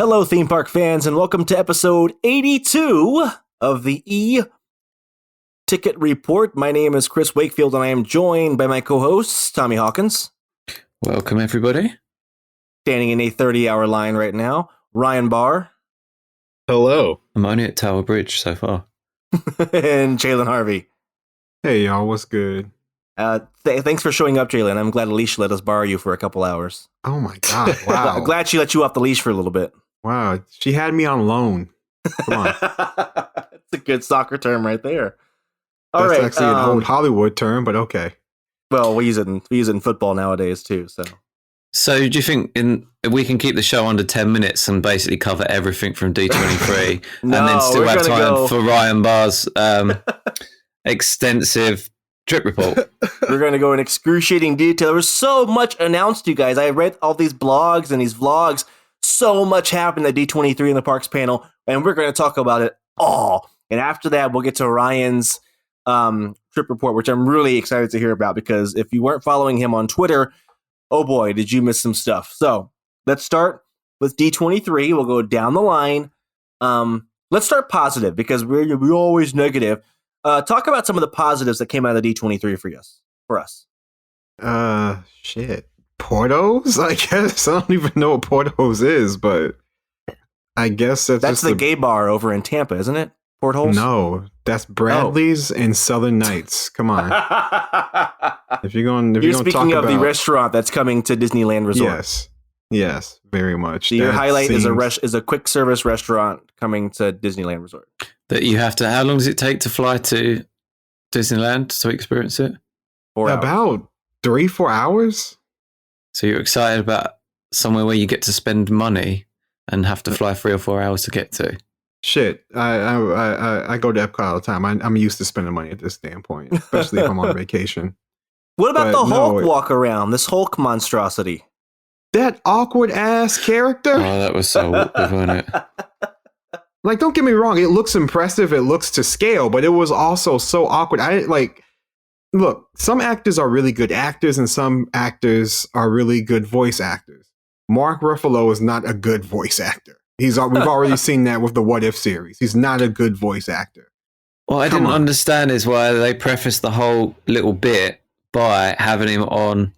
Hello, theme park fans, and welcome to episode 82 of the E-Ticket Report. My name is Chris Wakefield, and I am joined by my co-hosts, Tommy Hawkins. Welcome, everybody. Standing in a 30-hour line right now, Ryan Barr. Hello. I'm only at Tower Bridge so far. And Jalen Harvey. Hey, y'all. What's good? Thanks for showing up, Jalen. I'm glad Alicia let us borrow you for a couple hours. Oh, my God. Wow. I'm glad she let you off the leash for a little bit. Wow. She had me on loan. Come on. That's a good soccer term right there. All That's right, actually an old Hollywood term, but okay. Well, we use it in football nowadays, too. So do you think we can keep the show under 10 minutes and basically cover everything from D23 No, and then still have time for Ryan Barr's extensive trip report? We're going to go in excruciating detail. There was so much announced, you guys. I read all these blogs and these vlogs. So much happened at D23 in the Parks panel, and we're going to talk about it all. And after that, we'll get to Ryan's trip report, which I'm really excited to hear about, because if you weren't following him on Twitter, oh boy, did you miss some stuff. So let's start with D23. We'll go down the line. Let's start positive, because we're always negative. Talk about some of the positives that came out of the D23 for us. Shit. Portos? I guess. I don't even know what Portos is, but I guess that's just the gay bar over in Tampa, isn't it? Portholes? No, that's Bradley's and Southern Nights. Come on. If you're speaking talk about the restaurant that's coming to Disneyland Resort. Yes, very much. So your highlight is a quick service restaurant coming to Disneyland Resort. That you have to. How long does it take to fly to Disneyland to experience it? 4 hours. About 3-4 hours. So you're excited about somewhere where you get to spend money and have to fly 3 or 4 hours to get to? Shit, I go to Epcot all the time. I'm used to spending money at this standpoint, especially if I'm on vacation. What about the Hulk walk around? This Hulk monstrosity. That awkward ass character. Oh, that was so awkward, wasn't it? Like, don't get me wrong. It looks impressive. It looks to scale, but it was also so awkward. Look, some actors are really good actors and some actors are really good voice actors. Mark Ruffalo is not a good voice actor. We've already seen that with the What If series. He's not a good voice actor. What I didn't understand is why they prefaced the whole little bit by having him on,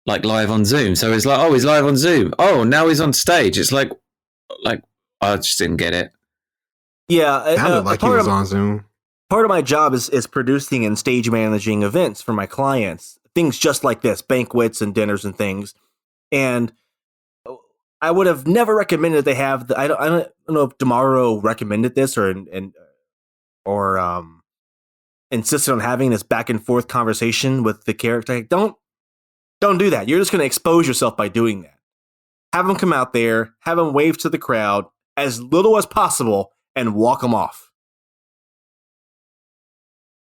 like, live on Zoom. So it's like, oh, he's live on Zoom. Oh, now he's on stage. It's like I just didn't get it. Yeah. It sounded like he was on Zoom. Part of my job is producing and stage managing events for my clients. Things just like this, banquets and dinners and things. And I would have never recommended they have I don't know if Tomorrow recommended this or insisted on having this back and forth conversation with the character. Like, don't do that. You're just going to expose yourself by doing that. Have them come out there, have them wave to the crowd as little as possible, and walk them off.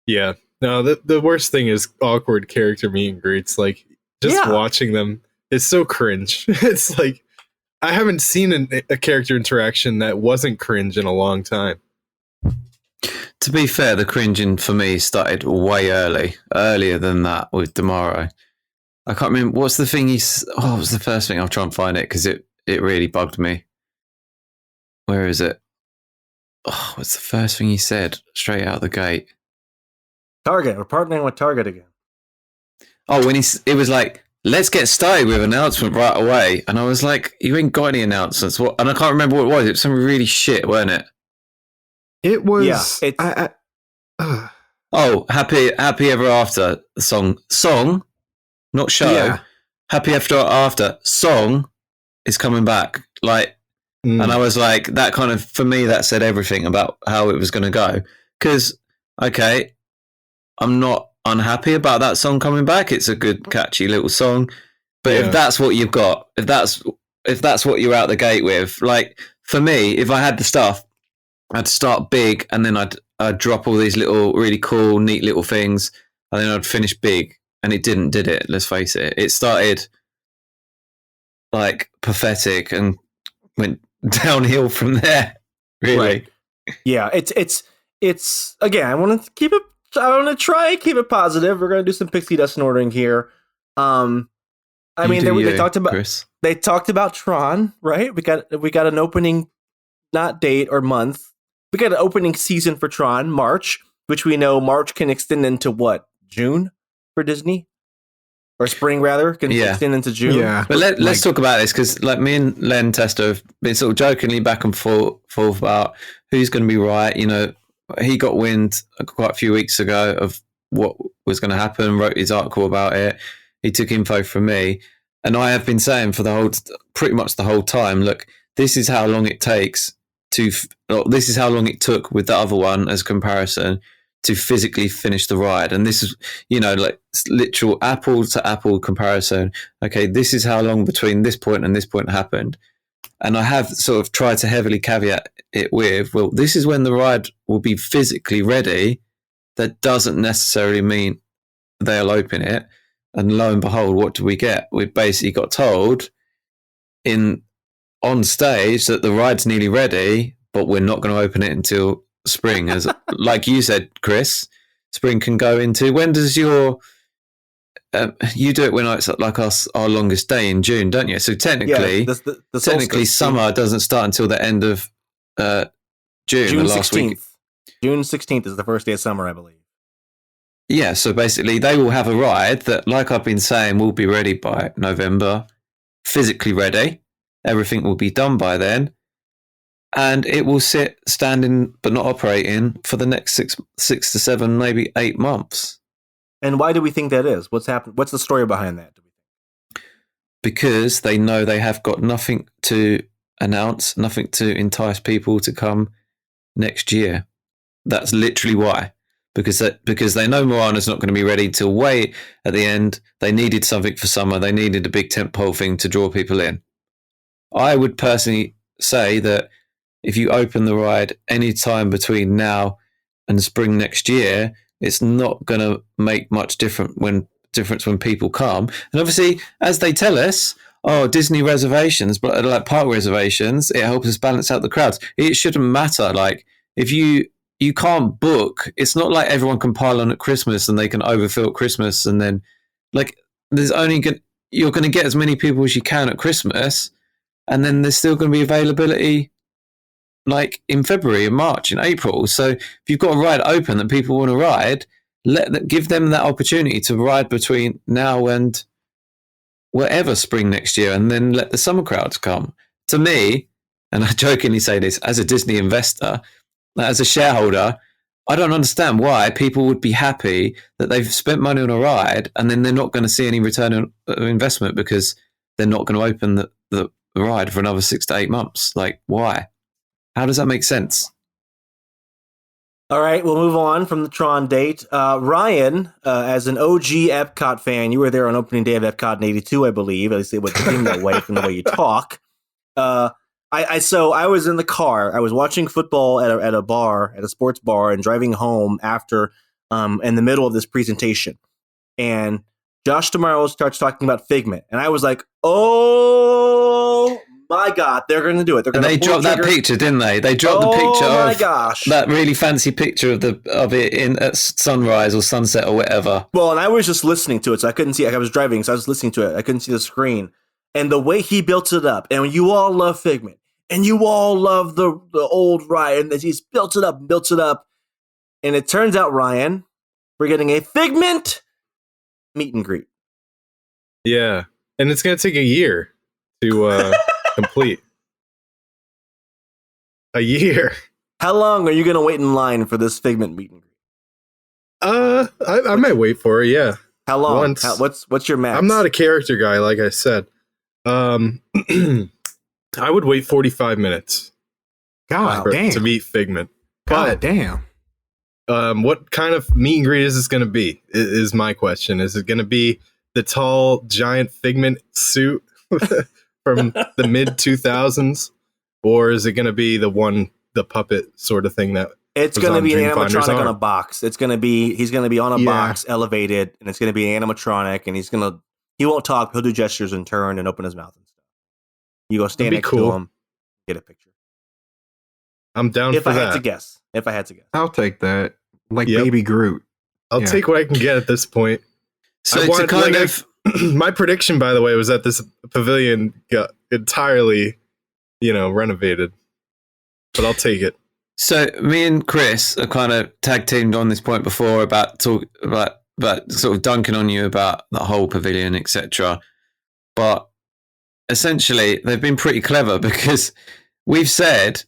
Yeah. No, the worst thing is awkward character meet and greets. Like, just watching them, it's so cringe. It's like, I haven't seen a character interaction that wasn't cringe in a long time. To be fair, the cringing for me started way earlier than that with Tomorrow. I can't remember, what's the thing what was the first thing? I'll try and find it because it really bugged me. Where is it? Oh, what's the first thing he said straight out the gate? Target. We're partnering with Target again. Oh, when it was like, let's get started with an announcement right away. And I was like, you ain't got any announcements. What? And I can't remember what it was. It was something really shit, wasn't it? It was. Yeah, Oh, Happy Ever After song, not show. Yeah. Happy Ever After song is coming back. Like, and I was like, that kind of, for me, that said everything about how it was going to go. Because, okay, I'm not unhappy about that song coming back. It's a good, catchy little song. But if that's what you've got, if that's what you're out the gate with, like, for me, if I had the stuff, I'd start big and then I'd drop all these little, really cool, neat little things, and then I'd finish big. And it didn't, did it? Let's face it. It started like pathetic and went downhill from there. Really. Right. Yeah. It's again, I want to try keep it positive. We're going to do some pixie dust snorting here. They talked about Chris. they talked about Tron, right? We got an opening, not date or month. We got an opening season for Tron, March, which we know March can extend into what, June for Disney, or spring rather can extend into June. Yeah, but let's talk about this because like me and Len Tester have been sort of jokingly back and forth about who's going to be right. You know, he got wind quite a few weeks ago of what was going to happen. Wrote his article about it. He took info from me, and I have been saying for pretty much the whole time. Look, this is how long it takes this is how long it took with the other one as a comparison to physically finish the ride. And this is, you know, like literal apple to apple comparison. Okay, this is how long between this point and this point happened. And I have sort of tried to heavily caveat it with, well, this is when the ride will be physically ready. That doesn't necessarily mean they'll open it. And lo and behold, what do we get? We basically got told on stage that the ride's nearly ready, but we're not going to open it until spring. As like you said, Chris, spring can go into, when does your you do it when it's like our longest day in June, don't you? So technically, technically summer doesn't start until the end of June, the last 16th. week. June 16th is the first day of summer, I believe. Yeah, so basically they will have a ride that, like I've been saying, will be ready by November, physically ready. Everything will be done by then. And it will sit standing but not operating for the next six to 7, maybe 8 months. And why do we think that is? What's happened? What's the story behind that? Because they know they have got nothing to announce, nothing to entice people to come next year. That's literally why. Because they know Moana's not going to be ready till way at the end. They needed something for summer. They needed a big tentpole thing to draw people in. I would personally say that if you open the ride any time between now and spring next year, it's not going to make much difference when people come. And obviously, as they tell us, Disney reservations, but like park reservations, it helps us balance out the crowds. It shouldn't matter. Like if you can't book, it's not like everyone can pile on at Christmas and they can overfill at Christmas, and then like you're going to get as many people as you can at Christmas, and then there's still going to be availability like in February, in March, in April. So if you've got a ride open that people want to ride, give them that opportunity to ride between now and whatever spring next year, and then let the summer crowds come. To me, and I jokingly say this, as a Disney investor, as a shareholder, I don't understand why people would be happy that they've spent money on a ride and then they're not going to see any return on investment because they're not going to open the ride for another 6 to 8 months. Like, why? How does that make sense? All right, we'll move on from the Tron date. Ryan, as an OG Epcot fan, you were there on opening day of Epcot in '82, I believe. At least it would seem that way from the way you talk. So I was in the car. I was watching football at a bar, at a sports bar, and driving home after in the middle of this presentation. And Josh Tomorrow starts talking about Figment, and I was like, "Oh my God, they're going to do it!" They dropped that picture, didn't they? They dropped the picture of that really fancy picture of it at sunrise or sunset or whatever. Well, and I was just listening to it, so I couldn't see. Like, I was driving, so I was listening to it. I couldn't see the screen. And the way he built it up, and you all love Figment, and you all love the old Ryan, that he's built it up, and it turns out, Ryan, we're getting a Figment meet and greet. Yeah, and it's going to take a year to complete. A year. How long are you going to wait in line for this Figment meet and greet? I might wait for it. Yeah. How long? What's your max? I'm not a character guy, like I said. I would wait 45 minutes. God damn. To meet Figment. God damn. What kind of meet and greet is this going to be? Is my question. Is it going to be the tall, giant Figment suit from the mid 2000s, or is it going to be the puppet sort of thing that? It's going to be an animatronic on a box. He's going to be on a box, elevated, and it's going to be an animatronic, and he won't talk. He'll do gestures and turn and open his mouth and stuff. You go stand next to him, get a picture. I'm down for that. If I had to guess. I'll take that. Like Baby Groot. I'll take what I can get at this point. So My prediction, by the way, was that this pavilion got entirely, renovated. But I'll take it. So me and Chris are kind of tag teamed on this point before about sort of dunking on you about the whole pavilion, etc. But essentially, they've been pretty clever because we've said,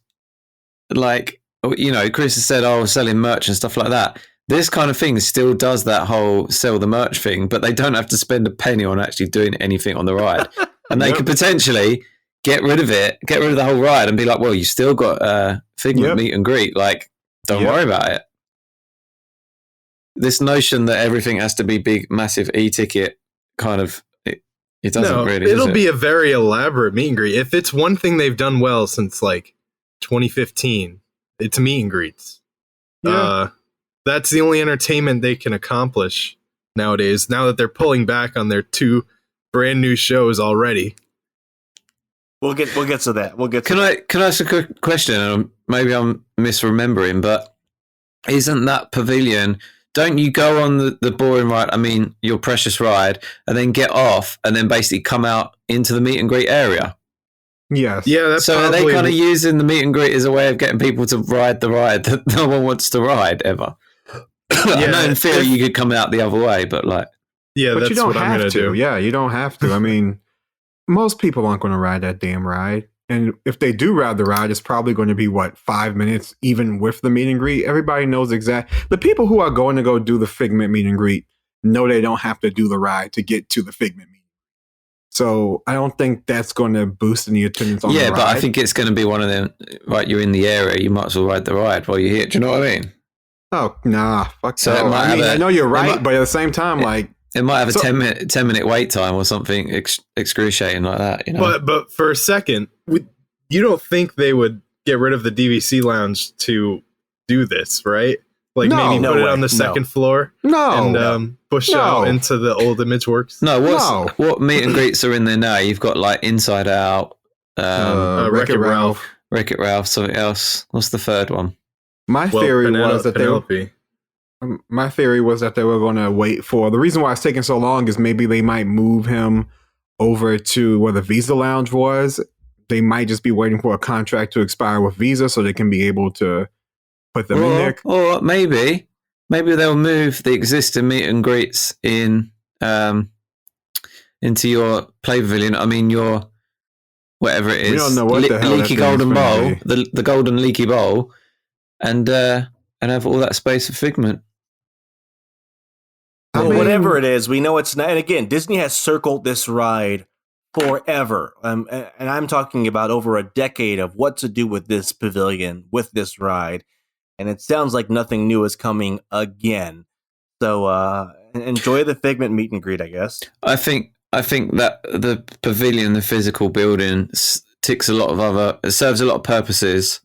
like, Chris has said, "Oh, we're selling merch and stuff like that." This kind of thing still does that whole sell the merch thing, but they don't have to spend a penny on actually doing anything on the ride, and they could potentially get rid of the whole ride, and be like, "Well, you still got Figment meet and greet. Like, don't worry about it." This notion that everything has to be big, massive e-ticket kind of it doesn't really. It'll be a very elaborate meet and greet. If it's one thing they've done well since like 2015, it's meet and greets. Yeah. That's the only entertainment they can accomplish nowadays. Now that they're pulling back on their 2 brand new shows already. We'll get to that. Can I ask a quick question? Maybe I'm misremembering, but isn't that pavilion? Don't you go on the boring ride? I mean, your precious ride, and then get off, and then basically come out into the meet and greet area? Yes. Yeah. That's so are they kind of using the meet and greet as a way of getting people to ride the ride that no one wants to ride ever? I know in theory you could come out the other way, but like, but that's you don't what I'm going to do. Yeah, you don't have to. I mean, most people aren't going to ride that damn ride. And if they do ride the ride, it's probably going to be 5 minutes, even with the meet and greet. Everybody knows the people who are going to go do the Figment meet and greet know they don't have to do the ride to get to the Figment meet. So I don't think that's going to boost any attendance on the ride. Yeah, but I think it's going to be one of them, right, you're in the area, you might as well ride the ride while you're here. Do you know what I mean? Oh, nah, fuck so no. I know you're right, but at the same time, it might have a 10-minute wait time or something excruciating like that. But for a second, you don't think they would get rid of the DVC lounge to do this, right? Like maybe put it on the second floor and push out into the old ImageWorks? No, what meet and greets are in there now? You've got like Inside Out, Wreck-It Ralph. Wreck-It Ralph, something else. What's the third one? My theory was that they were going to wait for the reason why it's taking so long is maybe they might move him over to where the Visa Lounge was. They might just be waiting for a contract to expire with Visa so they can be able to put them in there. Or maybe they'll move the existing meet and greets into your play pavilion. I mean, your whatever it is. We don't know what the hell leaky golden bowl, the golden leaky bowl. And have all that space for Figment. Whatever it is, we know it's not. And again, Disney has circled this ride forever. And I'm talking about over a decade of what to do with this pavilion, with this ride. And it sounds like nothing new is coming again. So enjoy the Figment meet and greet, I guess. I think that the pavilion, the physical building, serves a lot of purposes.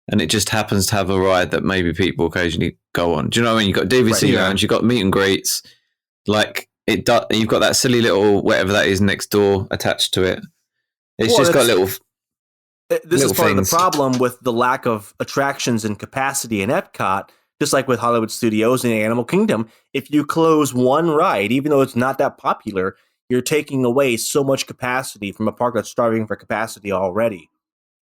And it just happens to have a ride that maybe people occasionally go on. Do you know what I mean? You've got DVC lounge, you've got meet and greets. Like you've got that silly little whatever that is next door attached to it. It's just got little. This is part of the problem with the lack of attractions and capacity in Epcot. Just like with Hollywood Studios and Animal Kingdom, if you close one ride, even though it's not that popular, you're taking away so much capacity from a park that's starving for capacity already.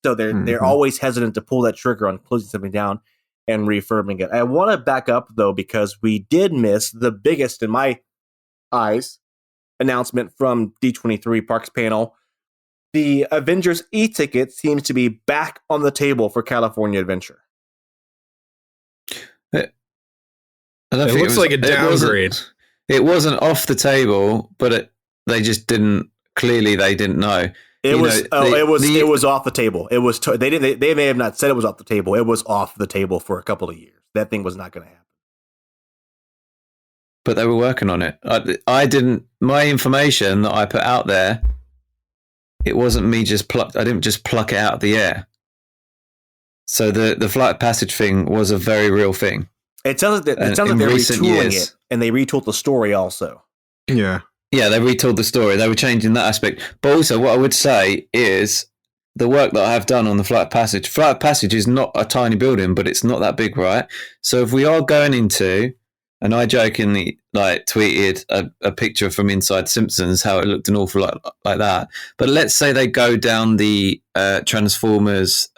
So they're always hesitant to pull that trigger on closing something down and refurbing it. I want to back up, though, because we did miss the biggest, in my eyes, announcement from D23 Parks panel. The Avengers e-ticket seems to be back on the table for California Adventure. It looks like a downgrade. It wasn't off the table, but they just didn't. Clearly, they didn't know. It was off the table. It was they may have not said it was off the table. It was off the table for a couple of years. That thing was not going to happen. But they were working on it. I didn't. My information that I put out there, it wasn't me just plucked. I didn't just pluck it out of the air. So the flight of passage thing was a very real thing. It sounds like they're retooling it, and they retooled the story also. Yeah. Yeah, they retold the story. They were changing that aspect. But also, what I would say is the work that I have done on the Flight of Passage. Flight of Passage is not a tiny building, but it's not that big, right? So if we are going into and I jokingly like tweeted a picture from Inside Simpsons, how it looked an awful lot like that. But let's say they go down the Transformers,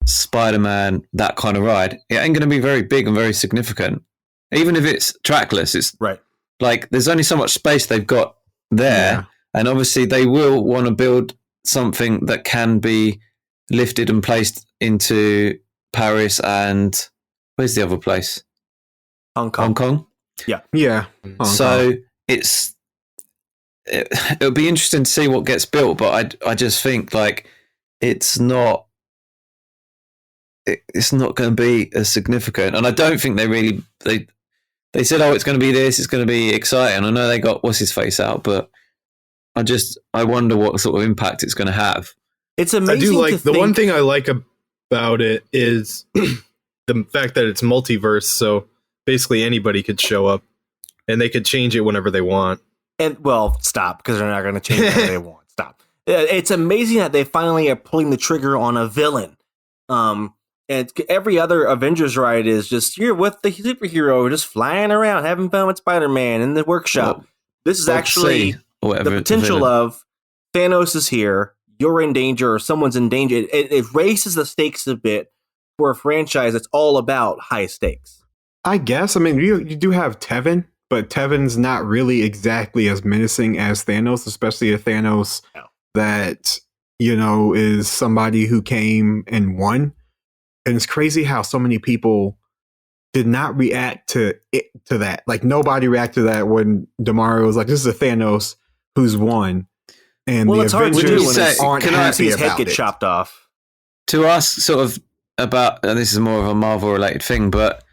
Spider-Man, that kind of ride. It ain't going to be very big and very significant. Even if it's trackless, it's right. Like there's only so much space they've got there, and obviously they will want to build something that can be lifted and placed into Paris and where's the other place? Hong Kong. Yeah. So it'll be interesting to see what gets built, but I just think like it's not going to be as significant, and I don't think they said, oh, it's going to be this, it's going to be exciting. I know they got what's his face out, but I wonder what sort of impact it's going to have. It's amazing. I do like the one thing I like about it is the fact that it's multiverse, so basically anybody could show up and they could change it whenever they want. And well, stop, because they're not going to change it whenever they want. Stop. It's amazing that they finally are pulling the trigger on a villain. And every other Avengers ride is just you're with the superhero, just flying around, having fun with Spider-Man in the workshop. This is actually the potential of Thanos is here, you're in danger, or someone's in danger. It raises the stakes a bit for a franchise that's all about high stakes. I guess. I mean, you do have Tevin, but Tevin's not really exactly as menacing as Thanos, especially a Thanos that, is somebody who came and won. And it's crazy how so many people did not react to that. Like nobody reacted to that when DeMario was like, "This is a Thanos who's won," and the Avengers aren't happy his about head get chopped off. To us, sort of about this is more of a Marvel related thing, but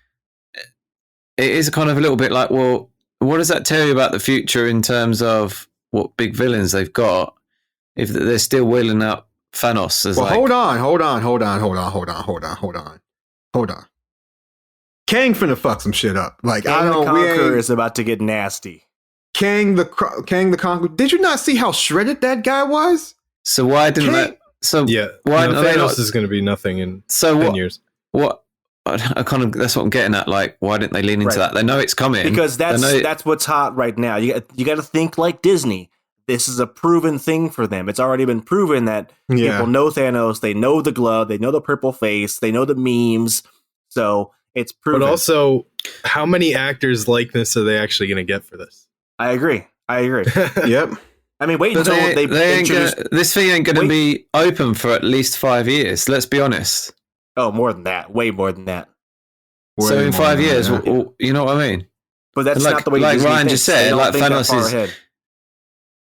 it is kind of a little bit like, well, what does that tell you about the future in terms of what big villains they've got if they're still wheeling out Thanos as hold on. Kang finna fuck some shit up. Like Kang the Conqueror is about to get nasty. Kang the Conqueror. Did you not see how shredded that guy was? So why didn't Kang, why Thanos is going to be nothing in 10 years. What I kind of that's what I'm getting at. Like, why didn't they lean into that? They know it's coming because that's what's hot right now. You got to think like Disney. This is a proven thing for them. It's already been proven that people know Thanos. They know the glove. They know the purple face. They know the memes. So it's proven. But also, how many actors' likeness are they actually going to get for this? I agree. Yep. I mean, wait until they introduce... This thing ain't going to be open for at least 5 years. Let's be honest. Oh, more than that. Way more than that. So in 5 years, you know what I mean? But that's not the way like Disney Ryan thinks. just said. Like Thanos is ahead.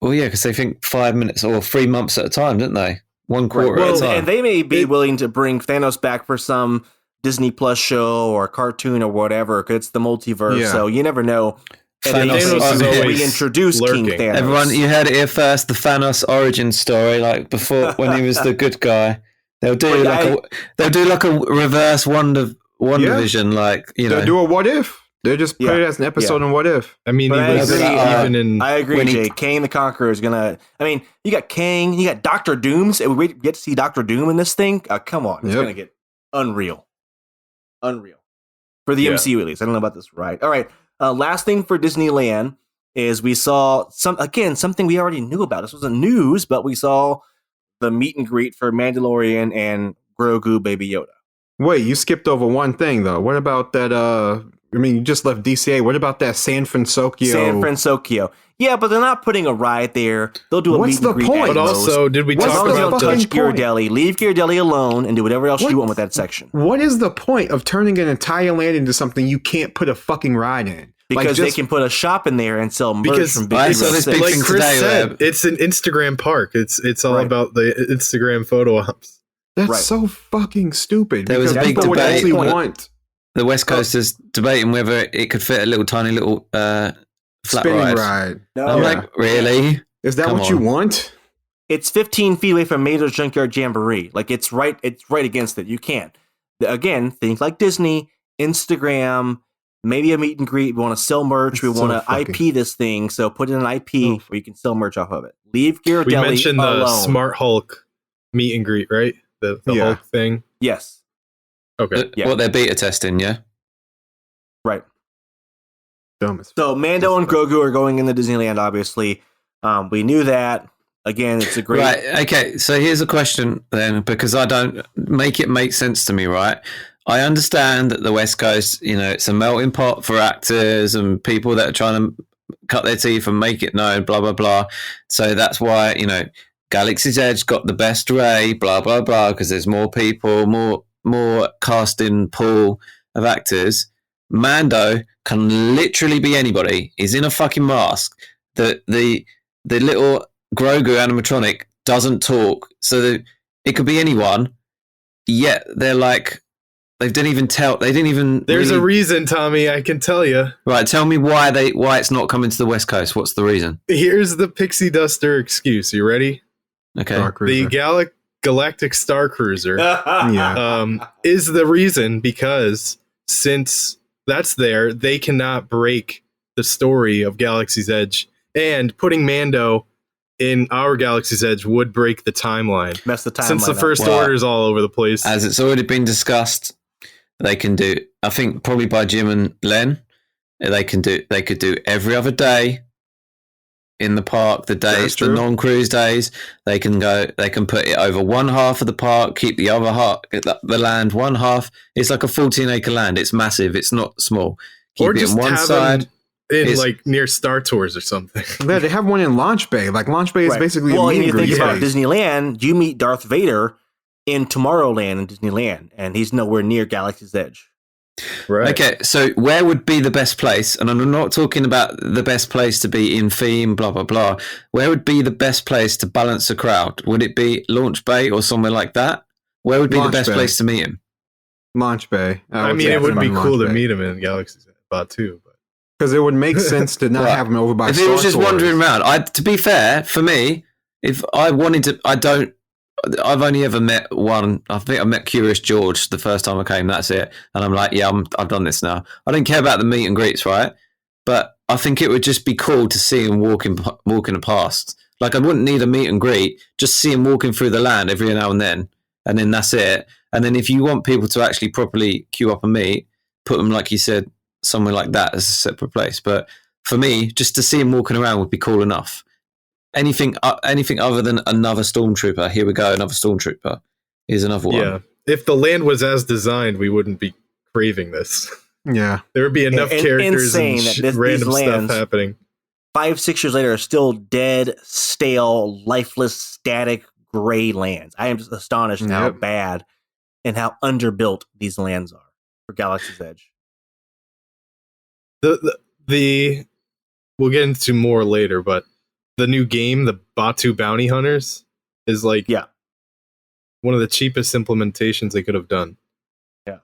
Well, yeah, because they think 5 minutes or 3 months at a time, don't they? 1 quarter at a time. And they may be willing to bring Thanos back for some Disney Plus show or cartoon or whatever, because it's the multiverse. So you never know. Thanos is always reintroduce King Thanos. Everyone, you heard it here first. The Thanos origin story, like before when he was the good guy. They'll do like a reverse WandaVision, like they'll do a what if. They'll just put it as an episode in What If. I mean, I agree, Jay. Kang the Conqueror is gonna. I mean, you got Kang, you got Doctor Dooms. We get to see Doctor Doom in this thing. Come on, it's gonna get unreal for the MCU at least. I don't know about this, right? All right. Last thing for Disneyland is we saw something we already knew about. This wasn't news, but we saw the meet and greet for Mandalorian and Grogu Baby Yoda. Wait, you skipped over one thing though. What about that? I mean, you just left DCA. What about that San Francisco? Yeah, but they're not putting a ride there. They'll do a meet and greet. Point? But also, did we talk about touch Ghirardelli? Leave Ghirardelli alone and do whatever else you want with that section. What is the point of turning an entire land into something you can't put a fucking ride in? Because they can put a shop in there and sell merch from Big like Chris said, it's an Instagram park. It's all about the Instagram photo ops. That's so fucking stupid. There was a big debate. The West Coasters debating whether it could fit a little tiny little flat spinning ride. No. I'm like, really? Is that what you want? It's 15 feet away from Mater's Junkyard Jamboree. Like it's right against it. You can't. Again, think like Disney, Instagram, maybe a meet and greet. We want to sell merch. We want to IP this thing. So put in an IP where you can sell merch off of it. Leave Ghirardelli alone. We mentioned the Smart Hulk meet and greet, right? The Hulk thing. Yes. Okay. What they're beta testing, yeah? Right. Dumb as So Mando and Grogu are going into Disneyland, obviously. We knew that. Again, it's a great... Right, okay, so here's a question then, because I don't make it make sense to me, right? I understand that the West Coast, it's a melting pot for actors and people that are trying to cut their teeth and make it known, blah, blah, blah. So that's why, Galaxy's Edge got the best array, blah, blah, blah, because there's more people, more casting pool of actors. Mando can literally be anybody. He's in a fucking mask. The little Grogu animatronic doesn't talk, so it could be anyone. Yet they're like, they didn't even. There's a reason, Tommy. I can tell you. Right, tell me why it's not coming to the West Coast. What's the reason? Here's the pixie duster excuse. You ready? Okay. The Galactic Star Cruiser is the reason, because since that's there, they cannot break the story of Galaxy's Edge, and putting Mando in our Galaxy's Edge would break the timeline. Mess the timeline since the First Order is all over the place. As it's already been discussed, they can do, I think probably by Jim and Len, they could do every other day in the park, the days, the non-cruise days. They can put it over one half of the park, keep the other half, the land one half. It's like a 14-acre land. It's massive. It's not small. Keep or it just on one have side. In like near Star Tours or something. Yeah, they have one in Launch Bay. Like Launch Bay is basically well, a meet and you greet think about space. Disneyland, you meet Darth Vader in Tomorrowland in Disneyland, and he's nowhere near Galaxy's Edge. Right. Okay, so where would be the best place? And I'm not talking about the best place to be in theme, blah, blah, blah. Where would be the best place to balance a crowd? Would it be Launch Bay or somewhere like that? Where would be the best place to meet him? Launch Bay. I mean, it would be cool to meet him in Galaxy's Edge too. Because it would make sense to not have him over by If Star he was just Tours. wandering around, to be fair, for me, if I wanted to, I've only ever met one. I think I met Curious George the first time I came. That's it. And I'm like, yeah, I've done this now. I don't care about the meet and greets, right? But I think it would just be cool to see him walking past. Like, I wouldn't need a meet and greet. Just see him walking through the land every now and then that's it. And then if you want people to actually properly queue up and meet, put them, like you said, somewhere like that as a separate place. But for me, just to see him walking around would be cool enough. Anything other than another stormtrooper. Here we go, another stormtrooper. Here's another one. Yeah. If the land was as designed, we wouldn't be craving this. Yeah. There would be enough characters and random stuff happening. 5-6 years later are still dead, stale, lifeless, static, gray lands. I am just astonished at how bad and how underbuilt these lands are for Galaxy's Edge. The we'll get into more later, but the new game, the Batu Bounty Hunters, is like one of the cheapest implementations they could have done. Yeah.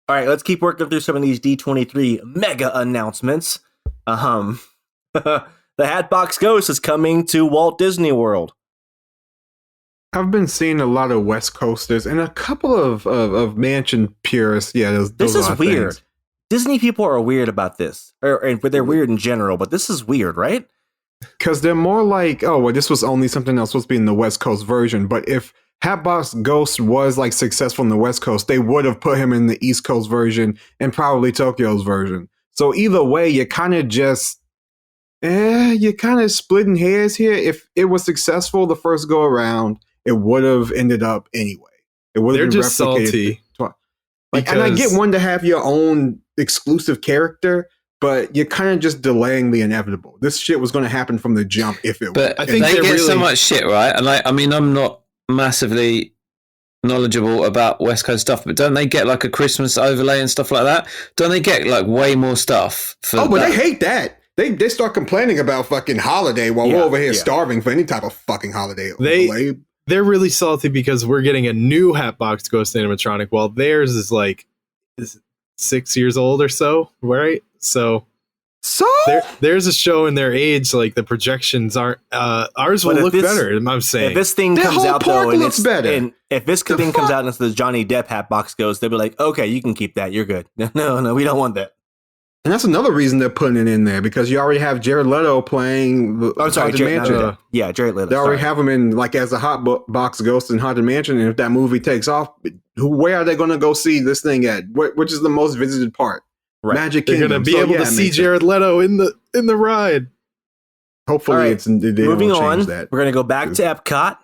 All right, let's keep working through some of these D23 mega announcements. The Hatbox Ghost is coming to Walt Disney World. I've been seeing a lot of West Coasters and a couple of mansion purists. Yeah, this is weird. Disney people are weird about this, but they're weird in general. But this is weird, right? Because they're more like, oh, well, this was only something that was supposed to be in the West Coast version. But if Hatbox Ghost was like successful in the West Coast, they would have put him in the East Coast version and probably Tokyo's version. So either way, you're kind of just, you're kind of splitting hairs here. If it was successful the first go around, it would have ended up anyway. It would have been just replicated. salty. And I get one to have your own exclusive character, but you're kind of just delaying the inevitable. This shit was going to happen from the jump if it but was. I think they get so much shit, right? And I mean, I'm not massively knowledgeable about West Coast stuff, but don't they get like a Christmas overlay and stuff like that? Don't they get like way more stuff? But they hate that. They start complaining about fucking holiday while we're over here starving for any type of fucking holiday overlay. They're really salty because we're getting a new Hatbox Ghost animatronic while theirs is like 6 years old or so, right? So there's a show in their age, like the projections aren't ours will look better. I'm saying if this thing comes out though, and looks better. And if this thing comes out and it's the Johnny Depp Hatbox Ghost, they'll be like, okay, you can keep that. You're good. No, we don't want that. And that's another reason they're putting it in there, because you already have Jared Leto playing the Haunted Mansion. Jared Leto. They already have him in like as a hot box ghost in Haunted Mansion, and if that movie takes off, where are they going to go see this thing at? Which is the most visited part? Right. Magic They're Kingdom. gonna be So, able yeah, to it see makes Jared Leto in the ride. Hopefully, All right. they Moving don't change on, that. we're gonna go back to Epcot.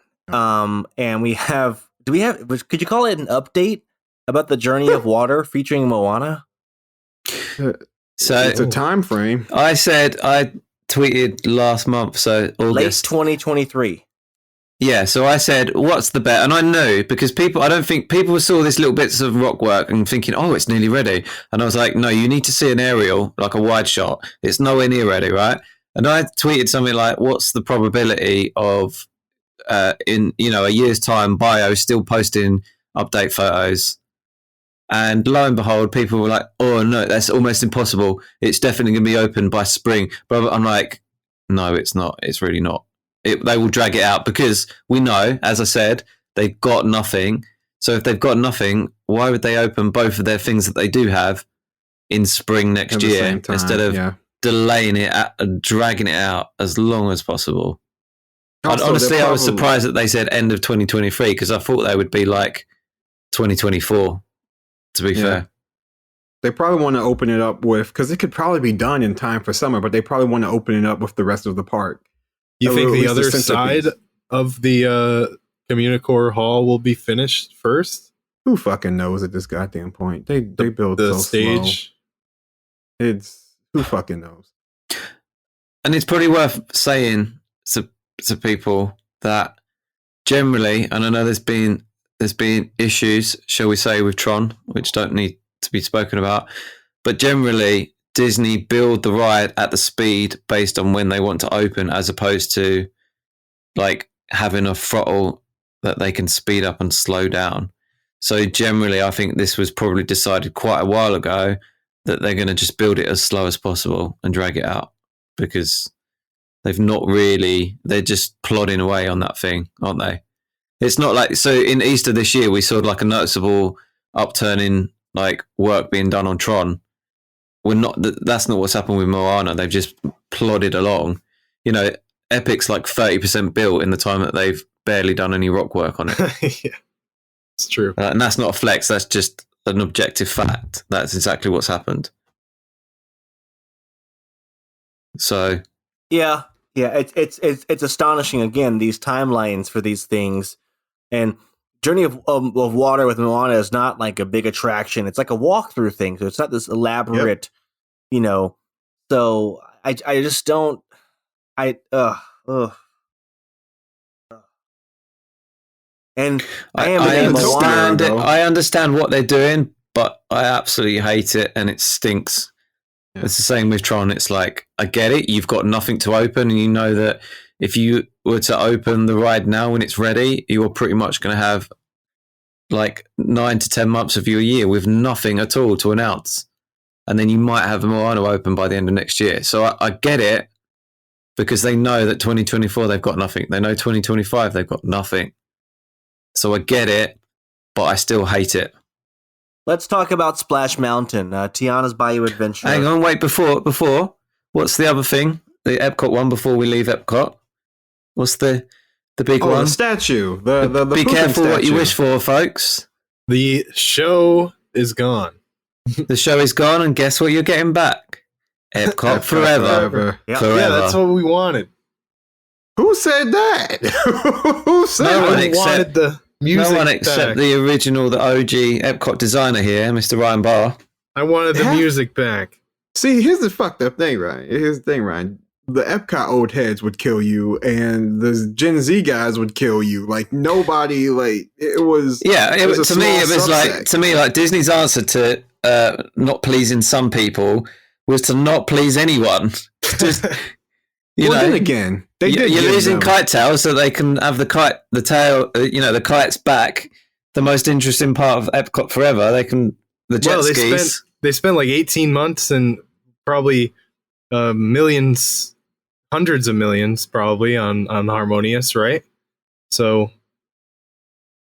And we have. Do we have? Could you call it an update about the Journey of Water featuring Moana? So It's a time frame. I tweeted last month, so August. Late 2023. Yeah, so I said, what's the bet? And I knew because I don't think people saw this little bits of rock work and thinking, oh, it's nearly ready. And I was like, no, you need to see an aerial, like a wide shot. It's nowhere near ready, right? And I tweeted something like, what's the probability of, in a year's time, Bio still posting update photos? And lo and behold, people were like, oh, no, that's almost impossible. It's definitely going to be open by spring. But I'm like, no, it's not. It's really not. They will drag it out because we know, as I said, they've got nothing. So if they've got nothing, why would they open both of their things that they do have in spring next year instead of delaying it and dragging it out as long as possible? Also, honestly, I was surprised that they said end of 2023 because I thought they would be like 2024, to be fair. They probably want to open it up with, because it could probably be done in time for summer, but they probably want to open it up with the rest of the park. You think the other side of the Communicore Hall will be finished first? Who fucking knows at this goddamn point? They build the so stage. Slow. It's who fucking knows. And it's probably worth saying to people that generally, and I know there's been issues, shall we say, with Tron, which don't need to be spoken about, but generally Disney build the ride at the speed based on when they want to open, as opposed to like having a throttle that they can speed up and slow down. So generally, I think this was probably decided quite a while ago that they're going to just build it as slow as possible and drag it out because they're just plodding away on that thing, aren't they? It's not like, so in Easter this year, we saw like a noticeable upturn in like work being done on Tron. That's not what's happened with Moana. They've just plodded along. Epic's like 30% built in the time that they've barely done any rock work on it. Yeah, it's true. And that's not a flex. That's just an objective fact. That's exactly what's happened. So, yeah, it's astonishing. Again, these timelines for these things, and Journey of Water with Moana is not like a big attraction. It's like a walkthrough thing, so it's not this elaborate, So I just don't. And I understand what they're doing, but I absolutely hate it, and it stinks. Yeah. It's the same with Tron. It's like, I get it. You've got nothing to open, and you know that if you were to open the ride now when it's ready, you are pretty much going to have like 9 to 10 months of your year with nothing at all to announce. And then you might have Moana open by the end of next year. So I get it, because they know that 2024, they've got nothing. They know 2025, they've got nothing. So I get it, but I still hate it. Let's talk about Splash Mountain, Tiana's Bayou Adventure. Hang on, wait, before, what's the other thing? The Epcot one before we leave Epcot? What's the big one? The statue. The be careful statue. What you wish for, folks. The show is gone. The show is gone, and guess what you're getting back? Epcot forever. Yeah. Forever. Yeah, that's what we wanted. Who said that? Who said No one that? Wanted the music no one except back. the original, the OG Epcot designer here, Mr. Ryan Barr. I wanted the music back. See, here's the fucked up thing, Ryan. Here's the thing, Ryan. The Epcot old heads would kill you, and the Gen Z guys would kill you. Like nobody, like it was. Yeah, it was to me, it was subset. like Disney's answer to not pleasing some people was to not please anyone. Just Then again, you're losing kite tail, so they can have the tail. The kite's back. The most interesting part of Epcot forever. They can jet skis. They spent like 18 months and probably millions, hundreds of millions, probably on Harmonious, right? So,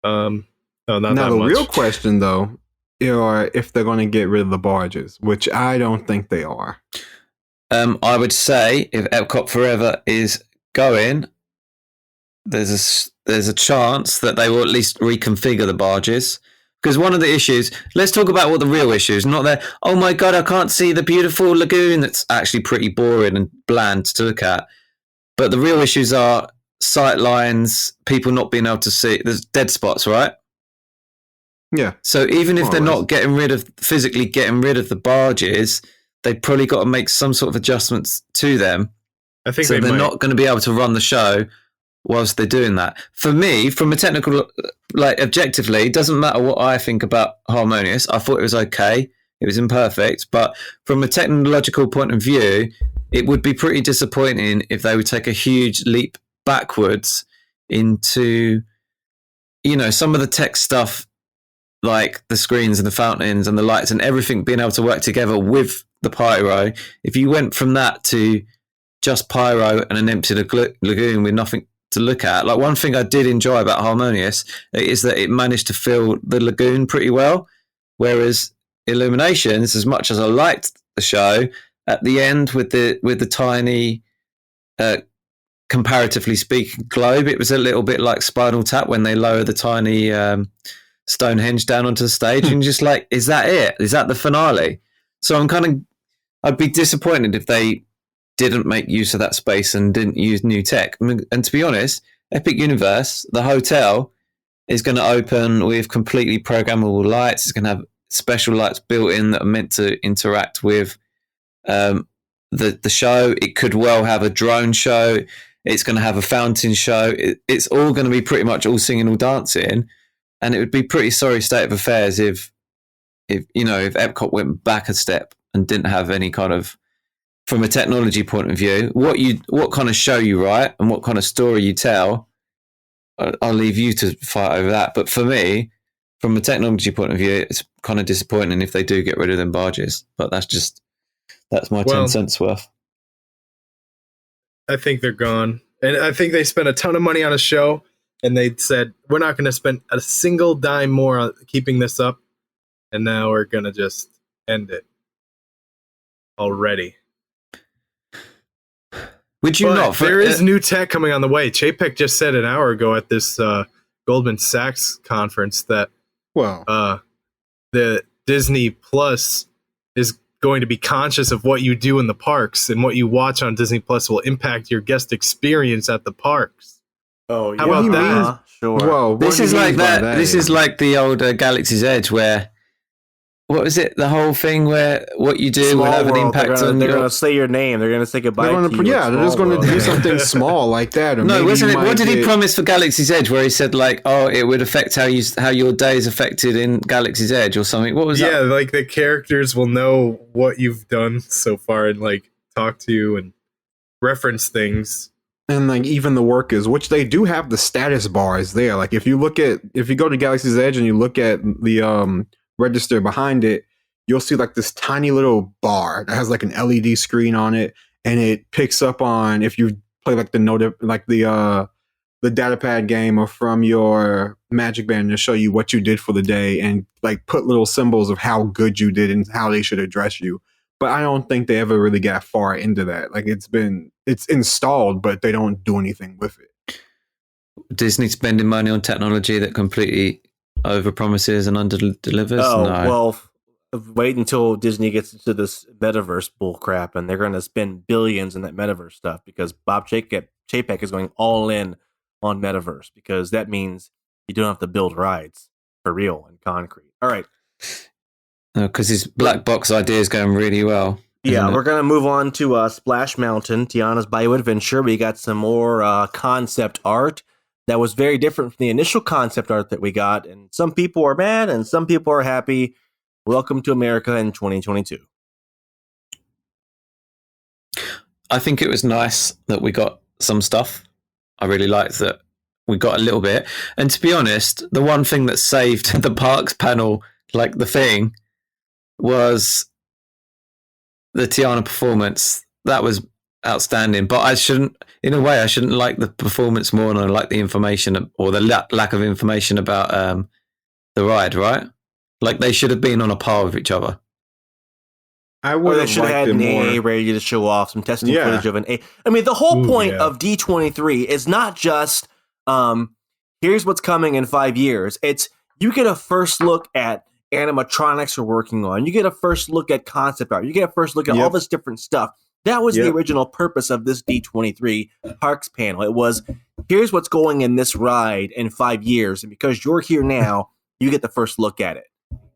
not now that the much. real question, though, are if they're going to get rid of the barges, which I don't think they are. I would say if Epcot Forever is going, there's a chance that they will at least reconfigure the barges Because one of the issues, let's talk about what the real issue is. Not that, oh my God, I can't see the beautiful lagoon. That's actually pretty boring and bland to look at. But the real issues are sight lines, people not being able to see. There's dead spots, right? Yeah. So even if they're not physically getting rid of the barges, they've probably got to make some sort of adjustments to them. I think so they're not going to be able to run the show whilst they're doing that. For me, from a technical, objectively, it doesn't matter what I think about Harmonious. I thought it was okay. It was imperfect. But from a technological point of view, it would be pretty disappointing if they would take a huge leap backwards into, some of the tech stuff, like the screens and the fountains and the lights and everything being able to work together with the pyro. If you went from that to just pyro and an empty lagoon with nothing to look at, like one thing I did enjoy about Harmonious is that it managed to fill the lagoon pretty well, whereas Illuminations, as much as I liked the show, at the end with the tiny, comparatively speaking, globe, it was a little bit like Spinal Tap when they lower the tiny Stonehenge down onto the stage, and just like, is that it? Is that the finale? So I'd be disappointed if they didn't make use of that space and didn't use new tech. And to be honest, Epic Universe, the hotel, is going to open with completely programmable lights. It's going to have special lights built in that are meant to interact with the show. It could well have a drone show. It's going to have a fountain show. It's all going to be pretty much all singing, all dancing. And it would be pretty sorry state of affairs if Epcot went back a step and didn't have any kind of, from a technology point of view, what kind of show you write and what kind of story you tell. I'll leave you to fight over that. But for me, from a technology point of view, it's kind of disappointing if they do get rid of them barges. But that's my 10 cents worth. I think they're gone. And I think they spent a ton of money on a show, and they said, we're not going to spend a single dime more on keeping this up. And now we're going to just end it already. Would you not? There is new tech coming on the way. Chapek just said an hour ago at this Goldman Sachs conference that the Disney Plus is going to be conscious of what you do in the parks, and what you watch on Disney Plus will impact your guest experience at the parks. Oh, yeah. How about that? Sure. Whoa, this is like that. This is like the old Galaxy's Edge, where what was it? The whole thing where what you do will have an impact on. They're going to say your name. They're going to say goodbye. They're just going to do something small like that. Or no, wasn't it? What did he promise for Galaxy's Edge? Where he said like, "Oh, it would affect how your day is affected in Galaxy's Edge" or something. What was that? Yeah, like the characters will know what you've done so far and like talk to you and reference things. And like even the workers, which they do have the status bars there. Like if you go to Galaxy's Edge and you look at the register behind it, you'll see like this tiny little bar that has like an LED screen on it, and it picks up on if you play like the data pad game or from your Magic Band to show you what you did for the day, and like put little symbols of how good you did and how they should address you. But I don't think they ever really got far into that. Like it's installed, but they don't do anything with it. Disney spending money on technology that completely overpromises and underdelivers. Oh, no. Well, wait until Disney gets into this metaverse bullcrap, and they're going to spend billions in that metaverse stuff, because Bob Chapek is going all in on metaverse, because that means you don't have to build rides for real and concrete. All right. Because his black box idea is going really well. Yeah, we're going to move on to Splash Mountain, Tiana's Bayou Adventure. We got some more concept art that was very different from the initial concept art that we got. And some people are mad and some people are happy. Welcome to America in 2022. I think it was nice that we got some stuff. I really liked that we got a little bit. And to be honest, the one thing that saved the parks panel, like the thing, was the Tiana performance. That was outstanding. But I shouldn't like the performance more than I like the information or the lack of information about the ride, right? Like they should have been on a par with each other. I would have should have had an AA ready to show off some testing footage of an A. I mean, the whole point of D23 is not just here's what's coming in 5 years. It's you get a first look at animatronics we're working on. You get a first look at concept art. You get a first look at all this different stuff. That was the original purpose of this D23 Parks panel. It was, here's what's going in this ride in 5 years. And because you're here now, you get the first look at it.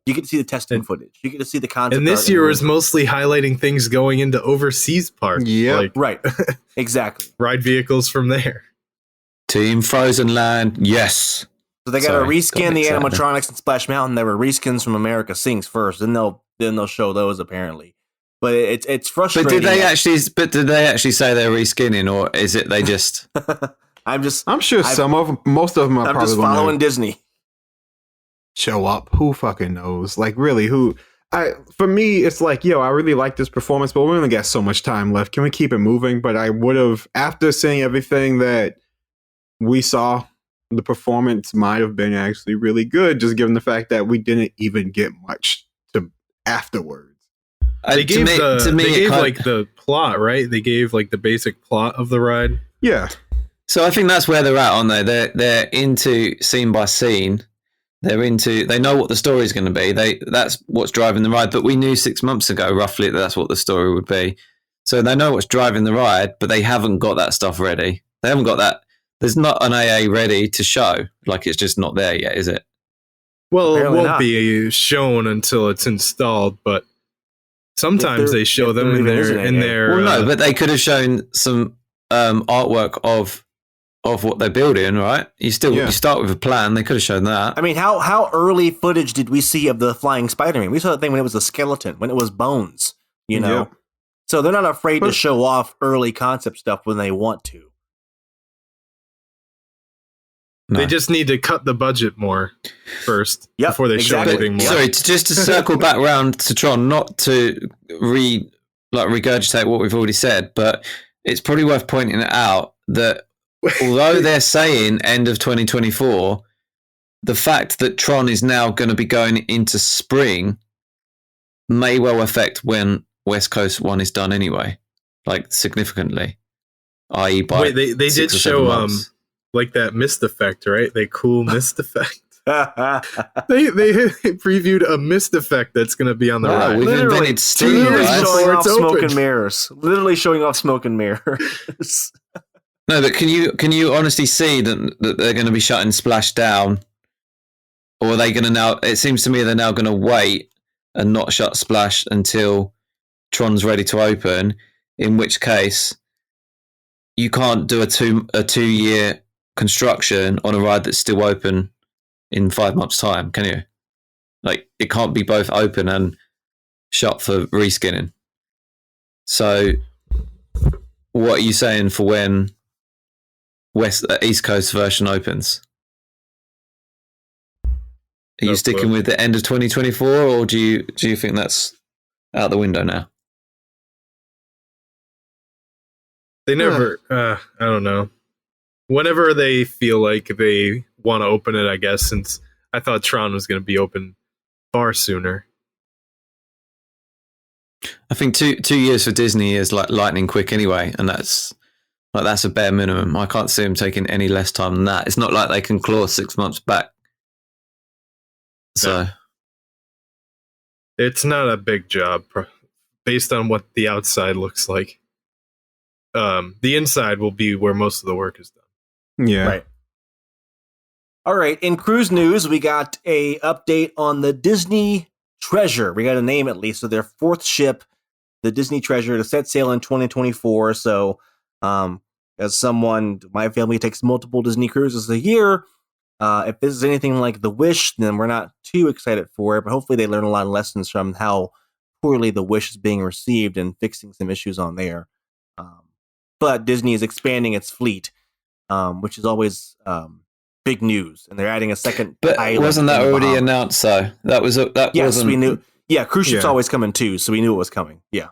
You get to see the testing footage. You get to see the concept. And this year was mostly highlighting things going into overseas parks. Yeah, like, right. Exactly. Ride vehicles from there. Team Frozen Land, yes. So they got to reskin the animatronics in Splash Mountain. There were reskins from America Sings first, then they'll show those apparently. But it's frustrating. But did they actually say they're reskinning, or is it they just? I'm sure most of them are probably just following Disney. Show up. Who fucking knows? Like, really, for me, it's like, I really like this performance, but we only got so much time left. Can we keep it moving? But I would have, after seeing everything that we saw, the performance might have been actually really good, just given the fact that we didn't even get much to afterwards. They gave the plot, right? They gave like the basic plot of the ride. Yeah. So I think that's where they're at, aren't they? They're into scene by scene. They know what the story is going to be. That's what's driving the ride. But we knew 6 months ago, roughly, that that's what the story would be. So they know what's driving the ride, but they haven't got that stuff ready. They haven't got that. There's not an AA ready to show. Like, it's just not there yet, is it? Well, it won't be shown until it's installed, but sometimes they show them in their. Well, no, but they could have shown some artwork of what they're building, right? You start with a plan. They could have shown that. I mean, how early footage did we see of the flying Spider-Man? We saw that thing when it was a skeleton, when it was bones, you know? Yep. So they're not afraid to show off early concept stuff when they want to. No. They just need to cut the budget more first before they show anything more. Sorry, just to circle back around to Tron, not to regurgitate what we've already said, but it's probably worth pointing out that although they're saying end of 2024, the fact that Tron is now going to be going into spring may well affect when West Coast 1 is done anyway, like significantly, i.e. by Wait, they did show like that mist effect, right? They cool mist effect. they previewed a mist effect that's going to be on the ride. We've invented steam, showing off smoke and mirrors. Literally showing off smoke and mirrors. No, but can you honestly see that they're going to be shutting Splash down, or are they going to now? It seems to me they're now going to wait and not shut Splash until Tron's ready to open. In which case, you can't do a 2-year construction on a ride that's still open in 5 months' time, can you? Like, it can't be both open and shut for reskinning. So, what are you saying for when East Coast version opens? Are you sticking with the end of 2024, or do you think that's out the window now? They never. I don't know. Whenever they feel like they want to open it, I guess. Since I thought Tron was going to be open far sooner. I think 2 years for Disney is like lightning quick anyway, and that's a bare minimum. I can't see them taking any less time than that. It's not like they can claw 6 months back. So it's not a big job based on what the outside looks like. The inside will be where most of the work is done. Yeah. Right. All right. In cruise news, we got a update on the Disney Treasure. We got a name at least. So their 4th ship, the Disney Treasure, to set sail in 2024. So, as my family takes multiple Disney cruises a year. If this is anything like The Wish, then we're not too excited for it. But hopefully they learn a lot of lessons from how poorly The Wish is being received and fixing some issues on there. But Disney is expanding its fleet, which is always big news, and they're adding a second. But wasn't that already announced? So yes, we knew. Yeah, cruise ships always coming too, so we knew it was coming. Yeah.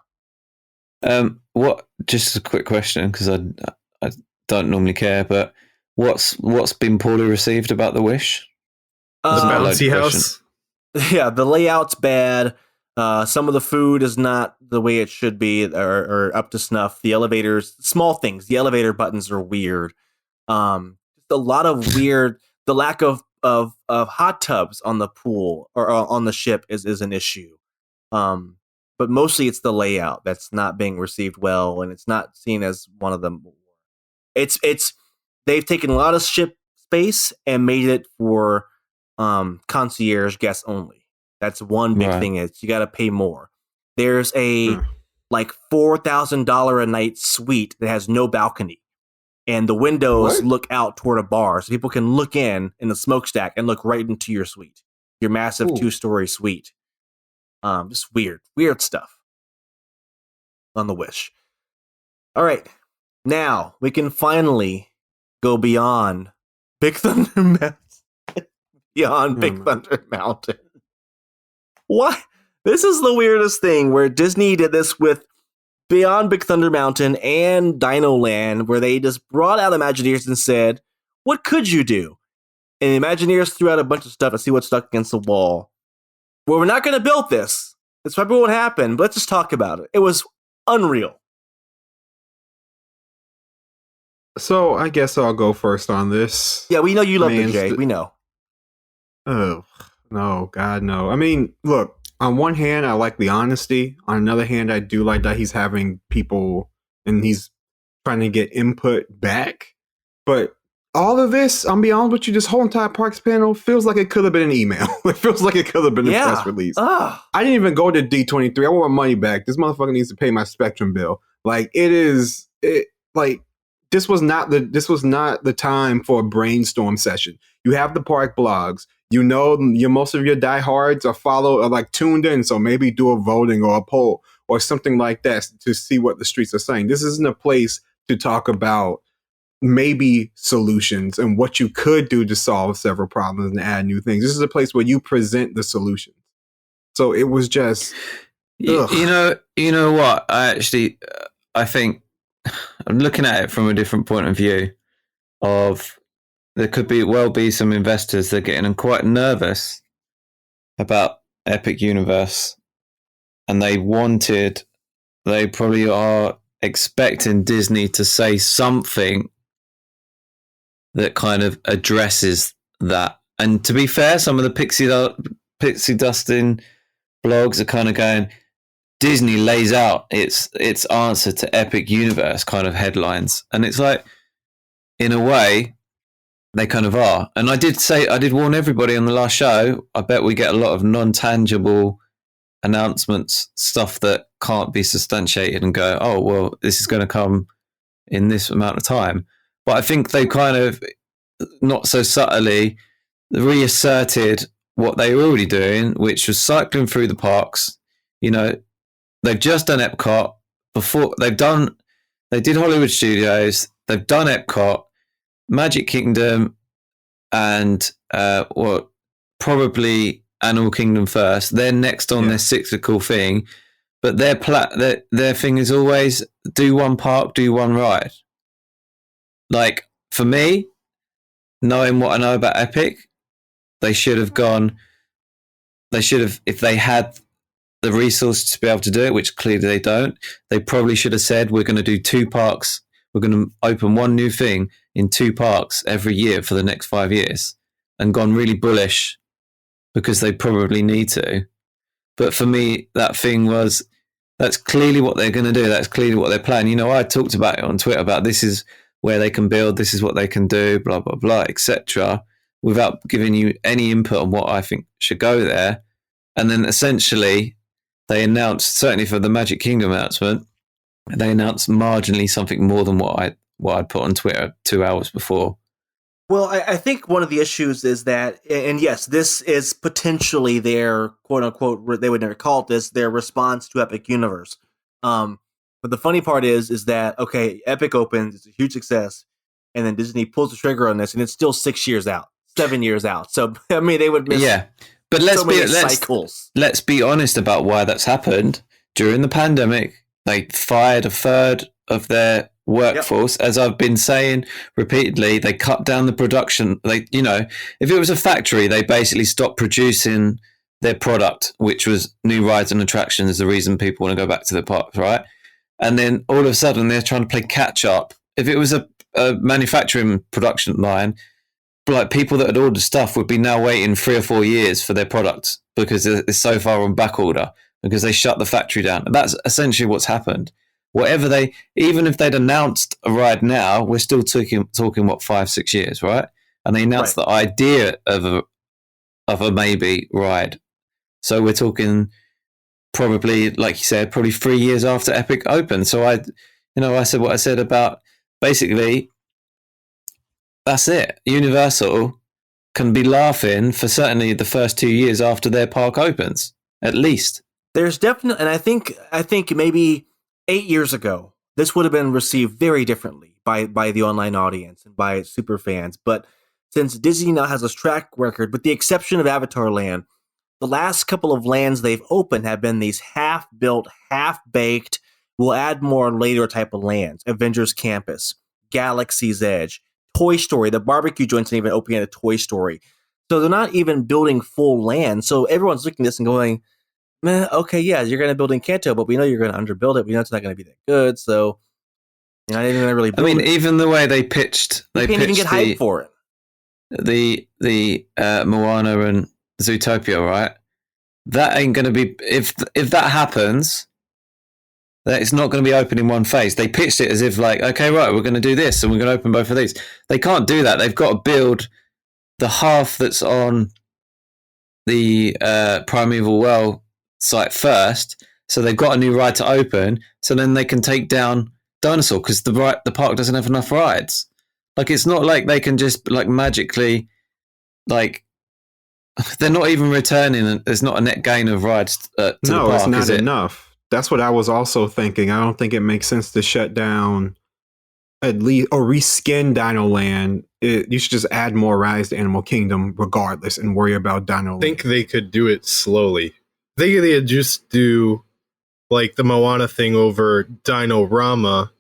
What? Just a quick question, because I don't normally care, but what's been poorly received about The Wish? Bouncy house. Yeah, the layout's bad. Some of the food is not the way it should be, or up to snuff. The elevators, small things. The elevator buttons are weird. Just a lot of weird. The lack of hot tubs on the pool or on the ship is an issue. But mostly it's the layout that's not being received well, and it's not seen as one of them. It's they've taken a lot of ship space and made it for concierge guests only. That's one big thing. Is you got to pay more. There's a like $4,000 a night suite that has no balcony, and the windows look out toward a bar, so people can look in the smokestack and look right into your suite, your massive 2-story suite. Just weird stuff on the Wish. All right, now we can finally go beyond Big Thunder Mountain. Big Thunder Mountain. What? This is the weirdest thing where Disney did this with Beyond Big Thunder Mountain and Dino Land, where they just brought out Imagineers and said, what could you do? And Imagineers threw out a bunch of stuff to see what stuck against the wall. Well, we're not going to build this. That's probably what happened, but let's just talk about it. It was unreal. So I guess I'll go first on this. Yeah, we know you love it, Jay. We know. Oh, no, God, no. I mean, look, on one hand, I like the honesty. On another hand, I do like that he's having people and he's trying to get input back. But all of this, I'm be honest with you, this whole entire Parks panel feels like it could have been an email. It feels like it could have been a press release. I didn't even go to D23. I want my money back. This motherfucker needs to pay my Spectrum bill. Like, this was not the time for a brainstorm session. You have the park blogs. You know, most of your diehards are like tuned in, so maybe do a voting or a poll or something like that to see what the streets are saying. This isn't a place to talk about maybe solutions and what you could do to solve several problems and add new things. This is a place where you present the solutions. So it was just, you know what? I think I'm looking at it from a different point of view. Of there could be some investors that are getting quite nervous about Epic Universe, and they probably are expecting Disney to say something that kind of addresses that. And to be fair, some of the pixie dusting blogs are kind of going, Disney lays out its answer to Epic Universe kind of headlines. And it's like, in a way, they kind of are. And I did warn everybody on the last show, I bet we get a lot of non-tangible announcements, stuff that can't be substantiated and go, oh, well, this is going to come in this amount of time. But I think they kind of, not so subtly, reasserted what they were already doing, which was cycling through the parks. You know, they've just done Epcot. Before they did Hollywood Studios, they've done Epcot, Magic Kingdom, and probably Animal Kingdom first. They're next on their cyclical thing, but their thing is always do one park, do one ride. Like, for me, knowing what I know about Epic, they should have, if they had the resources to be able to do it, which clearly they don't, they probably should have said, we're going to do 2 parks. We're going to open one new thing in 2 parks every year for the next 5 years, and gone really bullish because they probably need to. But for me, that thing was, that's clearly what they're going to do. That's clearly what they're planning. You know, I talked about it on Twitter about this is where they can build, this is what they can do, blah, blah, blah, etc., without giving you any input on what I think should go there. And then essentially they announced, certainly for the Magic Kingdom announcement, they announced marginally something more than what I'd put on Twitter 2 hours before. Well, I think one of the issues is that, and yes, this is potentially their quote unquote, they would never call it this, their response to Epic Universe. But the funny part is that, okay, Epic opens, it's a huge success, and then Disney pulls the trigger on this, and it's still 6 years out, 7 years out. So, I mean, they would miss but cycles. Let's be honest about why that's happened. During the pandemic, they fired a third of their workforce. As I've been saying repeatedly, they cut down the production. If it was a factory, they basically stopped producing their product, which was new rides and attractions, the reason people want to go back to the parks, right? And then all of a sudden they're trying to play catch up. If it was a manufacturing production line, like people that had ordered stuff would be now waiting 3 or 4 years for their product because it's so far on back order because they shut the factory down. And that's essentially what's happened. Even if they'd announced a ride now, we're still talking what 5-6 years, right? And they announced the idea of a maybe ride. So we're talking probably, like you said, probably 3 years after Epic opened. So I said what I said about basically that's it. Universal can be laughing for certainly the first 2 years after their park opens, at least. There's definitely, and I think maybe 8 years ago, this would have been received very differently by the online audience and by super fans. But since Disney now has this track record, with the exception of Avatar Land, the last couple of lands they've opened have been these half-built, half-baked, we'll add more later type of lands. Avengers Campus, Galaxy's Edge, Toy Story. The barbecue joints ain't even opening at a Toy Story. So they're not even building full land. So everyone's looking at this and going, man, okay, yeah, you're going to build Encanto, but we know you're going to underbuild it. We know it's not going to be that good. So you're not even going to really build it. Even the way they pitched, you can't even get hype for it. The Moana and Zootopia, right? That ain't going to be, if that happens, that it's not going to be open in one phase. They pitched it as if like, okay, right, we're going to do this and we're going to open both of these. They can't do that. They've got to build the half that's on the Primeval Well site first. So they've got a new ride to open. So then they can take down Dinosaur because the park doesn't have enough rides. Like, it's not like they can just like magically, like, they're not even returning. There's not a net gain of rides to the park. It's not enough. That's what I was also thinking. I don't think it makes sense to shut down at least or reskin Dino Land. You should just add more rides to Animal Kingdom regardless and worry about Dino Land. I think they could do it slowly. They could just do like the Moana thing over Dino-Rama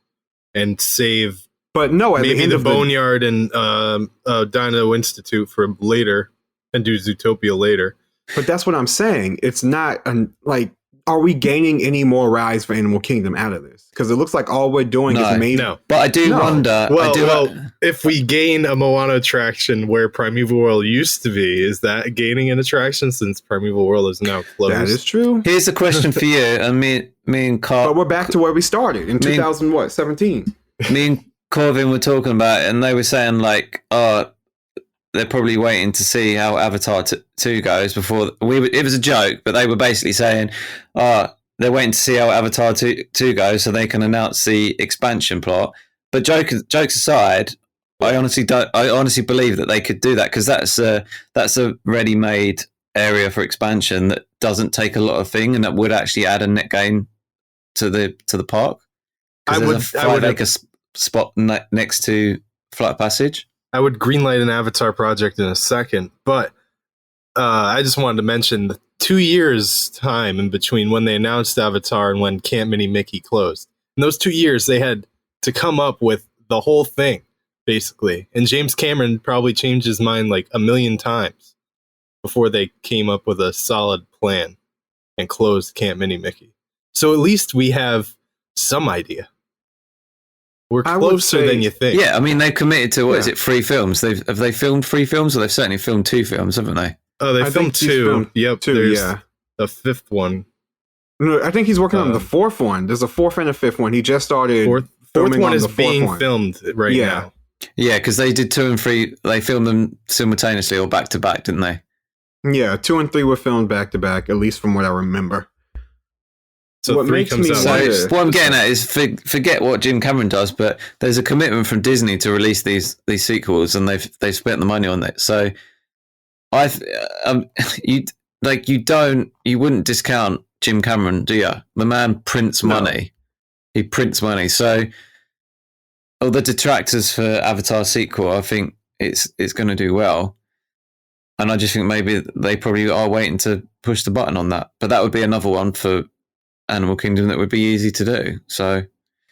and save maybe the Boneyard and Dino Institute for later and do Zootopia later. But that's what I'm saying. It's not are we gaining any more rides for Animal Kingdom out of this? Because it looks like all we're doing is maybe. No. But I do wonder. If we gain a Moana attraction where Primeval World used to be, is that gaining an attraction since Primeval World is now closed? That is true. Here's a question for you, and me and Carl. But we're back to where we started in 2017. Me and Corvin were talking about it, and they were saying like, they're probably waiting to see how Avatar 2 goes before it was a joke, but they were basically saying, they're waiting to see how Avatar 2 goes so they can announce the expansion plot. But jokes aside, I honestly believe that they could do that because that's a ready-made area for expansion that doesn't take a lot of thing and that would actually add a net gain to the park. There's a 5-acre spot next to Flight of Passage. I would greenlight an Avatar project in a second, but I just wanted to mention the 2 years time in between when they announced Avatar and when Camp Mini Mickey closed. In those 2 years, they had to come up with the whole thing, basically. And James Cameron probably changed his mind like a million times before they came up with a solid plan and closed Camp Mini Mickey. So at least we have some idea. We're closer than you think. Yeah, I mean, they've committed to, is it, 3 films? Have they filmed 3 films? Or they've certainly filmed 2 films, haven't they? Oh, they filmed 2. Yep, 2, there's yeah. a 5th one. No, I think he's working on the 4th one. There's a 4th and a 5th one. He just started. Fourth one is being filmed right now. Yeah, because they did 2 and 3. They filmed them simultaneously or back to back, didn't they? Yeah, 2 and 3 were filmed back to back, at least from what I remember. So what 3 comes out later. What I'm getting at is forget what Jim Cameron does, but there's a commitment from Disney to release these sequels, and they've spent the money on it. So you wouldn't discount Jim Cameron, do you? The man prints money. He prints money. So all the detractors for Avatar sequel, I think it's going to do well. And I just think maybe they probably are waiting to push the button on that. But that would be another one for Animal Kingdom that would be easy to do. So,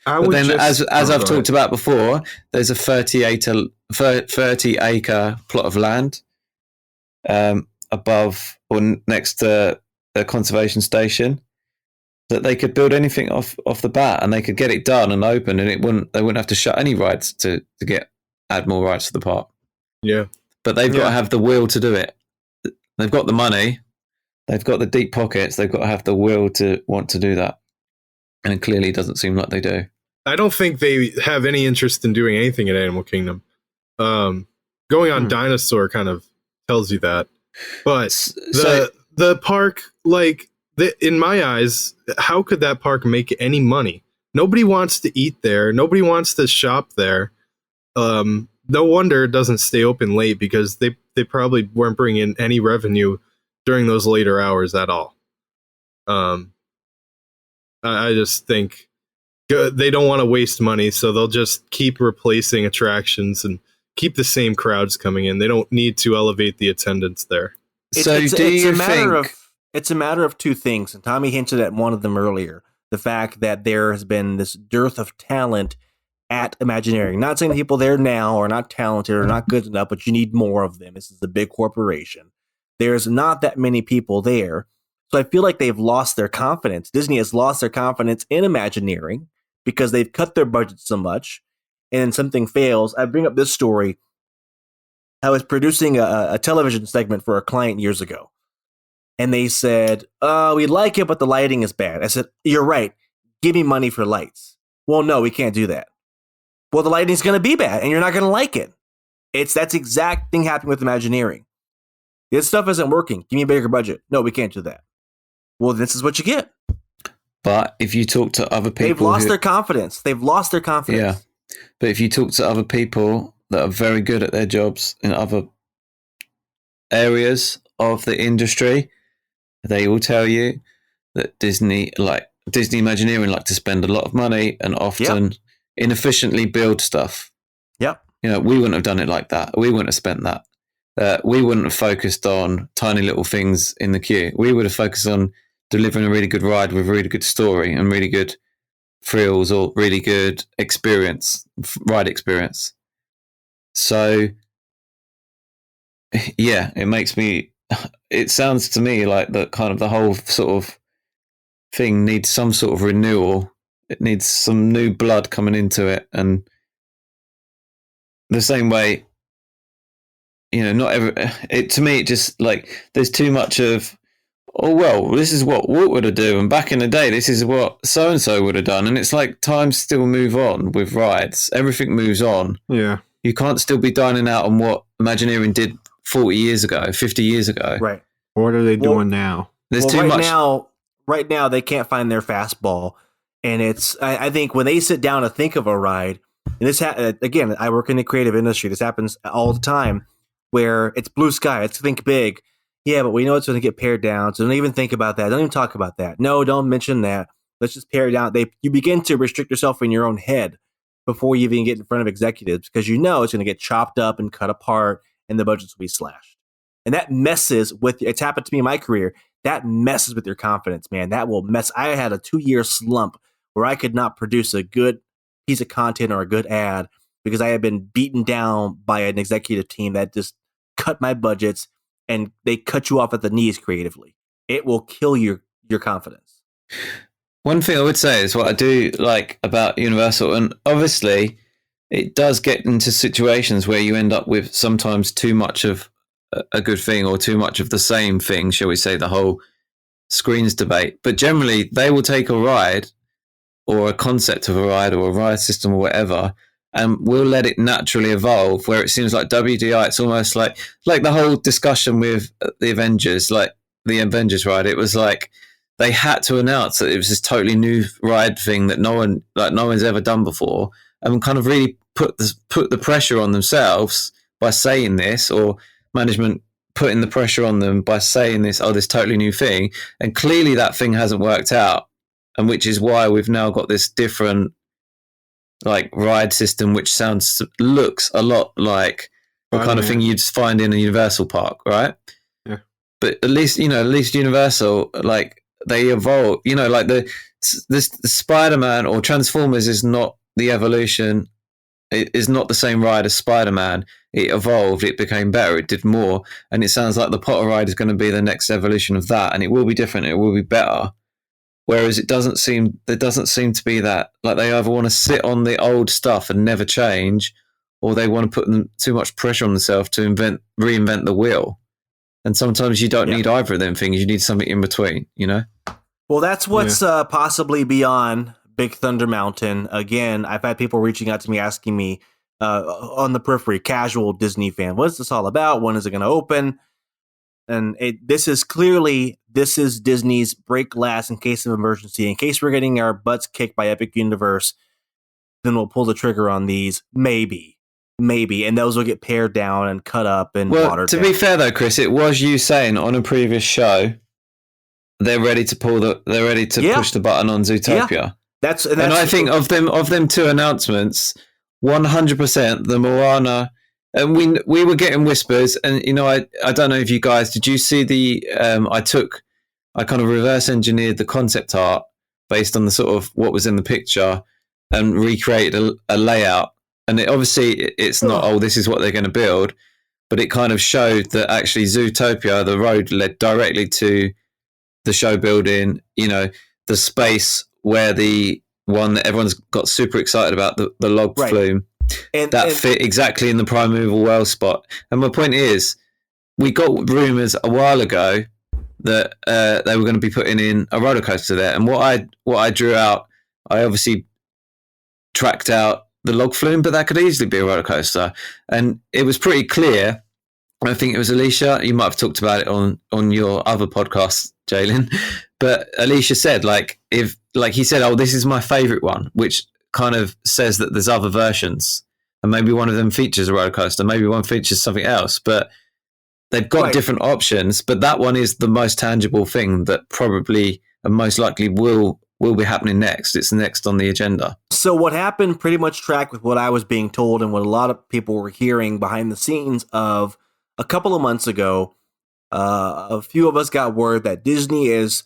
as I've talked about before, there's a 30-acre plot of land above or next to a conservation station that they could build anything off the bat, and they could get it done and open, and they wouldn't have to shut any rides to add more rides to the park. Yeah. but they've got to have the will to do it. They've got the money, they've got the deep pockets, they've got to have the will to want to do that. And it clearly doesn't seem like they do. I don't think they have any interest in doing anything in Animal Kingdom. Going on Dinosaur kind of tells you that. But the park, like, in my eyes, how could that park make any money? Nobody wants to eat there. Nobody wants to shop there. No wonder it doesn't stay open late, because they probably weren't bringing in any revenue during those later hours at all. I just think they don't want to waste money, so they'll just keep replacing attractions and keep the same crowds coming in. They don't need to elevate the attendance there. It's a matter of two things, and Tommy hinted at one of them earlier. The fact that there has been this dearth of talent at Imagineering. Not saying the people there now are not talented or not good enough, but you need more of them. This is a big corporation. There's not that many people there. So I feel like they've lost their confidence. Disney has lost their confidence in Imagineering because they've cut their budget so much, and then something fails. I bring up this story. I was producing a television segment for a client years ago, and they said, we like it, but the lighting is bad. I said, you're right. Give me money for lights. Well, no, we can't do that. Well, the lighting's going to be bad, and you're not going to like it. That's exact thing happening with Imagineering. This stuff isn't working. Give me a bigger budget. No, we can't do that. Well, this is what you get. But if you talk to other people... They've lost their confidence. Yeah. But if you talk to other people that are very good at their jobs in other areas of the industry, they will tell you that Disney Imagineering like to spend a lot of money and often inefficiently build stuff. Yep. We wouldn't have done it like that. We wouldn't have spent that. We wouldn't have focused on tiny little things in the queue. We would have focused on delivering a really good ride with a really good story and really good thrills or really good ride experience. So, yeah, it sounds to me like that kind of the whole sort of thing needs some sort of renewal. It needs some new blood coming into it. And the same way, to me, it just like there's too much of, this is what Walt would have done, and back in the day, this is what so and so would have done, and it's like times still move on with rides. Everything moves on. Yeah, you can't still be dining out on what Imagineering did 40 years ago, 50 years ago. Right. What are they doing now? There's too much. Right now, they can't find their fastball, and I think when they sit down to think of a ride, and this again, I work in the creative industry. This happens all the time, where it's blue sky. It's think big. Yeah, but we know it's going to get pared down, so don't even think about that. Don't even talk about that. No, don't mention that. Let's just pare it down. You begin to restrict yourself in your own head before you even get in front of executives, because you know it's going to get chopped up and cut apart, and the budgets will be slashed. And that messes with, it's happened to me in my career, that messes with your confidence, man. That will mess. I had a 2-year slump where I could not produce a good piece of content or a good ad because I had been beaten down by an executive team that just cut my budgets, and they cut you off at the knees creatively. It will kill your confidence. One thing I would say is what I do like about Universal, and obviously it does get into situations where you end up with sometimes too much of a good thing or too much of the same thing, shall we say, the whole screens debate. But generally they will take a ride or a concept of a ride or a ride system or whatever, and we'll let it naturally evolve, where it seems like WDI, it's almost like the whole discussion with the Avengers ride. It was like they had to announce that it was this totally new ride thing that no one's ever done before, and kind of really put the pressure on themselves by saying this, or management putting the pressure on them by saying this totally new thing. And clearly that thing hasn't worked out, and which is why we've now got this different like ride system, which looks a lot like the kind of thing you'd find in a Universal park, right? Yeah. But at least Universal, like they evolve, like the Spider-Man or Transformers is not the evolution. It is not the same ride as Spider-Man. It evolved, it became better, it did more. And it sounds like the Potter ride is going to be the next evolution of that, and it will be different, it will be better. Whereas there doesn't seem to be that, like they either want to sit on the old stuff and never change, or they want to put too much pressure on themselves to reinvent the wheel. And sometimes you don't need either of them things. You need something in between, you know? Well, that's what's possibly beyond Big Thunder Mountain. Again, I've had people reaching out to me asking me on the periphery, casual Disney fan, what's this all about? When is it going to open? And this is Disney's break glass in case of emergency. In case we're getting our butts kicked by Epic Universe, then we'll pull the trigger on these. Maybe. And those will get pared down and cut up and watered down. To be fair though, Chris, it was you saying on a previous show they're ready to push the button on Zootopia. Yeah. And I think of them two announcements, 100% the Moana. And we were getting whispers, and you know, I don't know if you guys did you see the I kind of reverse engineered the concept art based on the sort of what was in the picture and recreated a layout, and it's not this is what they're going to build, but it kind of showed that actually Zootopia, the road led directly to the show building, you know, the space where the one that everyone's got super excited about, the log flume. And fit exactly in the primeval well spot. And my point is, we got rumours a while ago that they were going to be putting in a roller coaster there. And what I drew out, I obviously tracked out the log flume, but that could easily be a roller coaster. And it was pretty clear. I think it was Alicia. You might have talked about it on your other podcast, Jalen. But Alicia said, he said, "Oh, this is my favourite one," which kind of says that there's other versions, and maybe one of them features a roller coaster, maybe one features something else, but they've got different options. But that one is the most tangible thing that probably and most likely will be happening next. It's next on the agenda. So what happened pretty much tracked with what I was being told and what a lot of people were hearing behind the scenes of a couple of months ago. A few of us got word that Disney is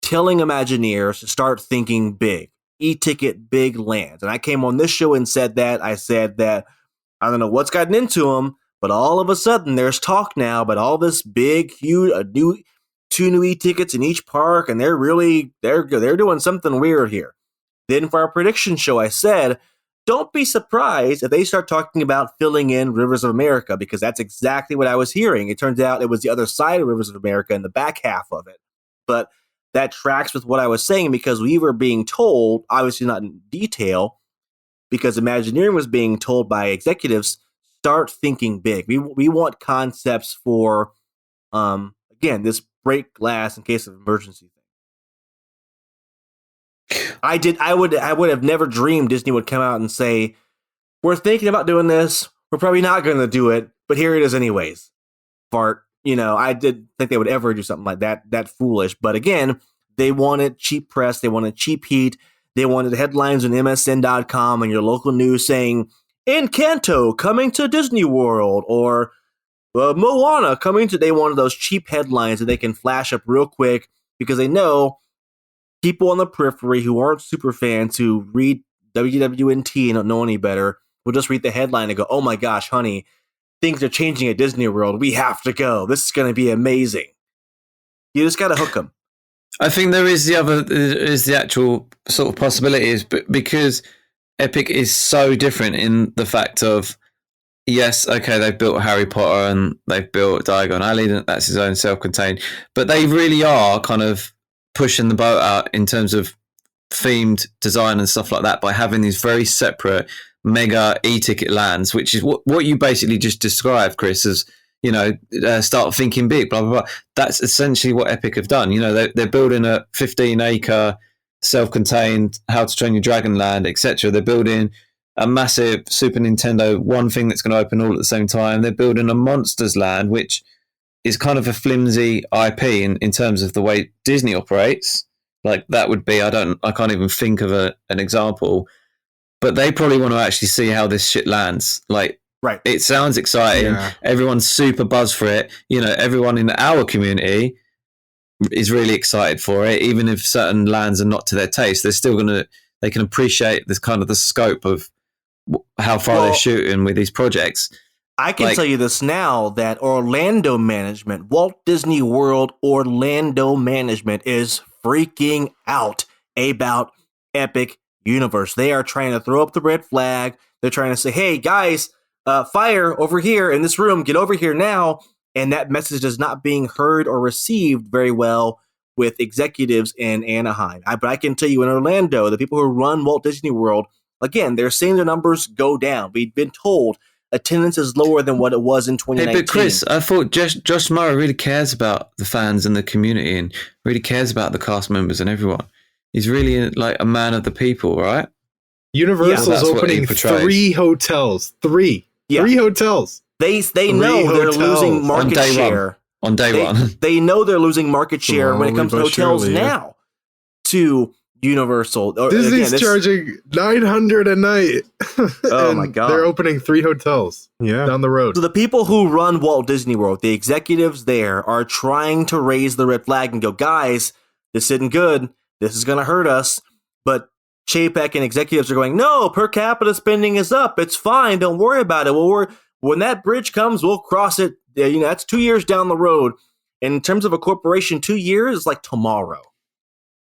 telling Imagineers to start thinking big. E-ticket, big lands. And I came on this show and said that. I said that I don't know what's gotten into them, but all of a sudden there's talk now about all this big, huge, two new e-tickets in each park, and they're doing something weird here. Then for our prediction show, I said, don't be surprised if they start talking about filling in Rivers of America, because that's exactly what I was hearing. It turns out it was the other side of Rivers of America in the back half of it. But that tracks with what I was saying, because we were being told, obviously not in detail, because Imagineering was being told by executives, start thinking big. We want concepts for, again, this break glass in case of emergency thing. I would have never dreamed Disney would come out and say, we're thinking about doing this. We're probably not going to do it, but here it is anyways. Fart. You know, I didn't think they would ever do something like that foolish. But again, they wanted cheap press. They wanted cheap heat. They wanted headlines on MSN.com and your local news saying, Encanto coming to Disney World, or Moana coming to... They wanted those cheap headlines that they can flash up real quick, because they know people on the periphery who aren't super fans who read WWNT and don't know any better will just read the headline and go, oh my gosh, honey, things are changing at Disney World. We have to go. This is going to be amazing. You just got to hook them. I think there is the actual sort of possibilities, but because Epic is so different in the fact of, yes, okay, they've built Harry Potter and they've built Diagon Alley, that's his own self-contained, but they really are kind of pushing the boat out in terms of themed design and stuff like that by having these very separate mega e-ticket lands, which is what you basically just described, Chris, as, you know, start thinking big, blah, blah, blah. That's essentially what Epic have done. You know, they're building a 15-acre self-contained How to Train Your Dragon land, etc. They're building a massive Super Nintendo, one thing that's going to open all at the same time. They're building a Monsters land, which is kind of a flimsy IP in terms of the way Disney operates. Like, that would be, I can't even think of an example. But they probably want to actually see how this shit lands. Like, right. It sounds exciting. Yeah. Everyone's super buzzed for it. You know, everyone in our community is really excited for it. Even if certain lands are not to their taste, they're still they can appreciate this kind of the scope of how far they're shooting with these projects. I can tell you this now, that Orlando management, Walt Disney World Orlando management, is freaking out about Epic Universe. They are trying to throw up the red flag. They're trying to say, hey guys, fire over here in this room, get over here now. And that message is not being heard or received very well with executives in Anaheim. But I can tell you in Orlando, the people who run Walt Disney World, again, they're seeing their numbers go down. We've been told attendance is lower than what it was in 2019. Hey, but Chris, I thought Josh Murray really cares about the fans and the community and really cares about the cast members and everyone. He's really like a man of the people, right? Universal's opening 3 hotels. 3 hotels. They know they're losing market share. On day one. They know they're losing market share when it comes to hotels now to Universal. Disney's charging $900 a night. Oh my God. They're opening 3 hotels down the road. So the people who run Walt Disney World, the executives there, are trying to raise the red flag and go, guys, this isn't good. This is going to hurt us. But Chapek and executives are going, no, per capita spending is up. It's fine. Don't worry about it. When that bridge comes, we'll cross it. That's 2 years down the road. And in terms of a corporation, 2 years is like tomorrow.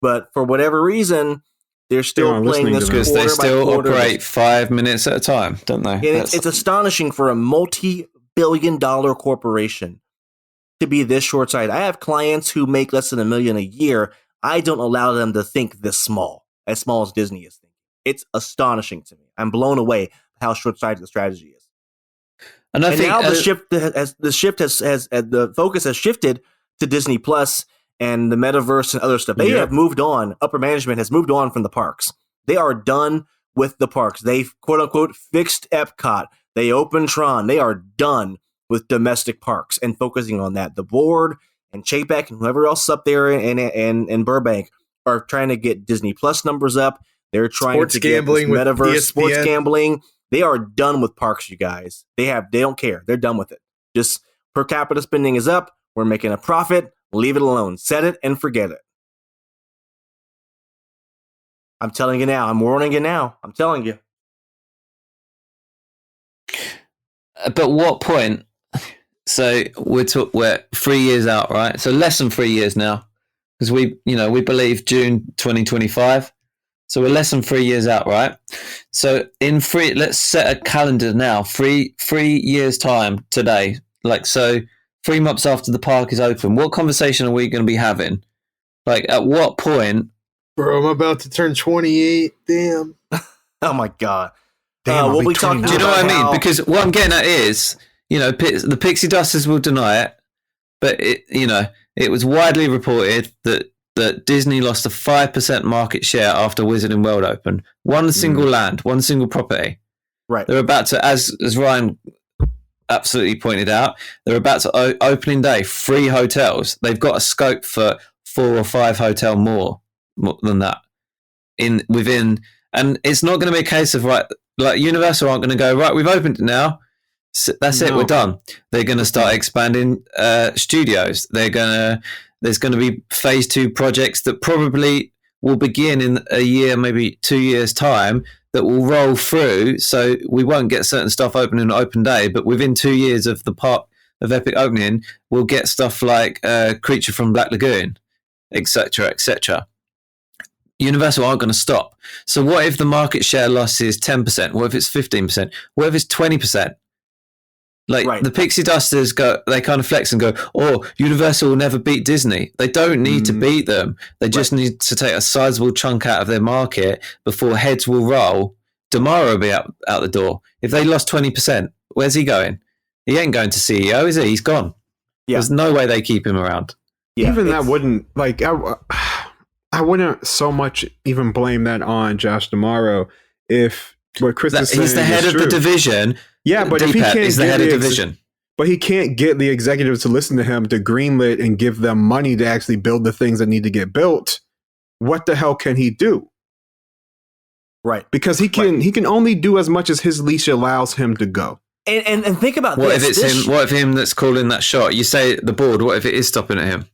But for whatever reason, they're still playing this because they still operate 5 minutes at a time, don't they? And it's astonishing for a multi-billion-dollar corporation to be this short-sighted. I have clients who make less than $1 million a year. I don't allow them to think this small as Disney is thinking. It's astonishing to me. I'm blown away how short-sighted the strategy is. And I think now the focus has shifted to Disney Plus and the metaverse and other stuff. They have moved on. Upper management has moved on from the parks. They are done with the parks. They've quote unquote fixed Epcot. They opened Tron. They are done with domestic parks and focusing on that. The board and Chapek and whoever else up there in Burbank are trying to get Disney Plus numbers up. They're trying to get metaverse, sports gambling. They are done with parks, you guys. They don't care. They're done with it. Just per capita spending is up. We're making a profit. Leave it alone. Set it and forget it. I'm telling you now. I'm warning you now. I'm telling you. But what point? So we're 3 years out, right? So less than 3 years now, because we believe June 2025. So we're less than 3 years out, right? So let's set a calendar now. 3 years time today. 3 months after the park is open. What conversation are we going to be having? At what point? Bro, I'm about to turn 28. Damn. Oh my God. Damn, we'll be talking. Do you know what I mean? Because what I'm getting at is, the Pixie Dusters will deny it, but it was widely reported that Disney lost a 5% market share after Wizarding World opened. One single land, one single property. Right. They're about to, as Ryan absolutely pointed out, they're about to opening day 3 hotels. They've got a scope for 4 or 5 hotel more than that within, and it's not going to be a case of Universal aren't going to go right. We've opened it now. That's it. We're done. They're going to start expanding studios. There's going to be phase 2 projects that probably will begin in a year, maybe 2 years' time, that will roll through. So we won't get certain stuff open on open day, but within 2 years of the park of Epic opening, we'll get stuff like Creature from Black Lagoon, etc., etc. Universal aren't going to stop. So what if the market share loss is 10%? What if it's 15%? What if it's 20%? The Pixie Dusters they kind of flex and go, Universal will never beat Disney. They don't need to beat them. They just need to take a sizable chunk out of their market before heads will roll. Tomorrow will be out the door. If they lost 20%, where's he going? He ain't going to CEO, is he? He's gone. Yeah. There's no way they keep him around. Yeah, even that wouldn't, I wouldn't so much even blame that on Josh D'Amaro if what Chris is saying he's the head of the division. Yeah, but if he can't is the head of division. But he can't get the executives to listen to him, to greenlit and give them money to actually build the things that need to get built. What the hell can he do? Right. Because he can only do as much as his leash allows him to go. And think about what this. What if him that's calling that shot? You say the board, what if it is stopping at him?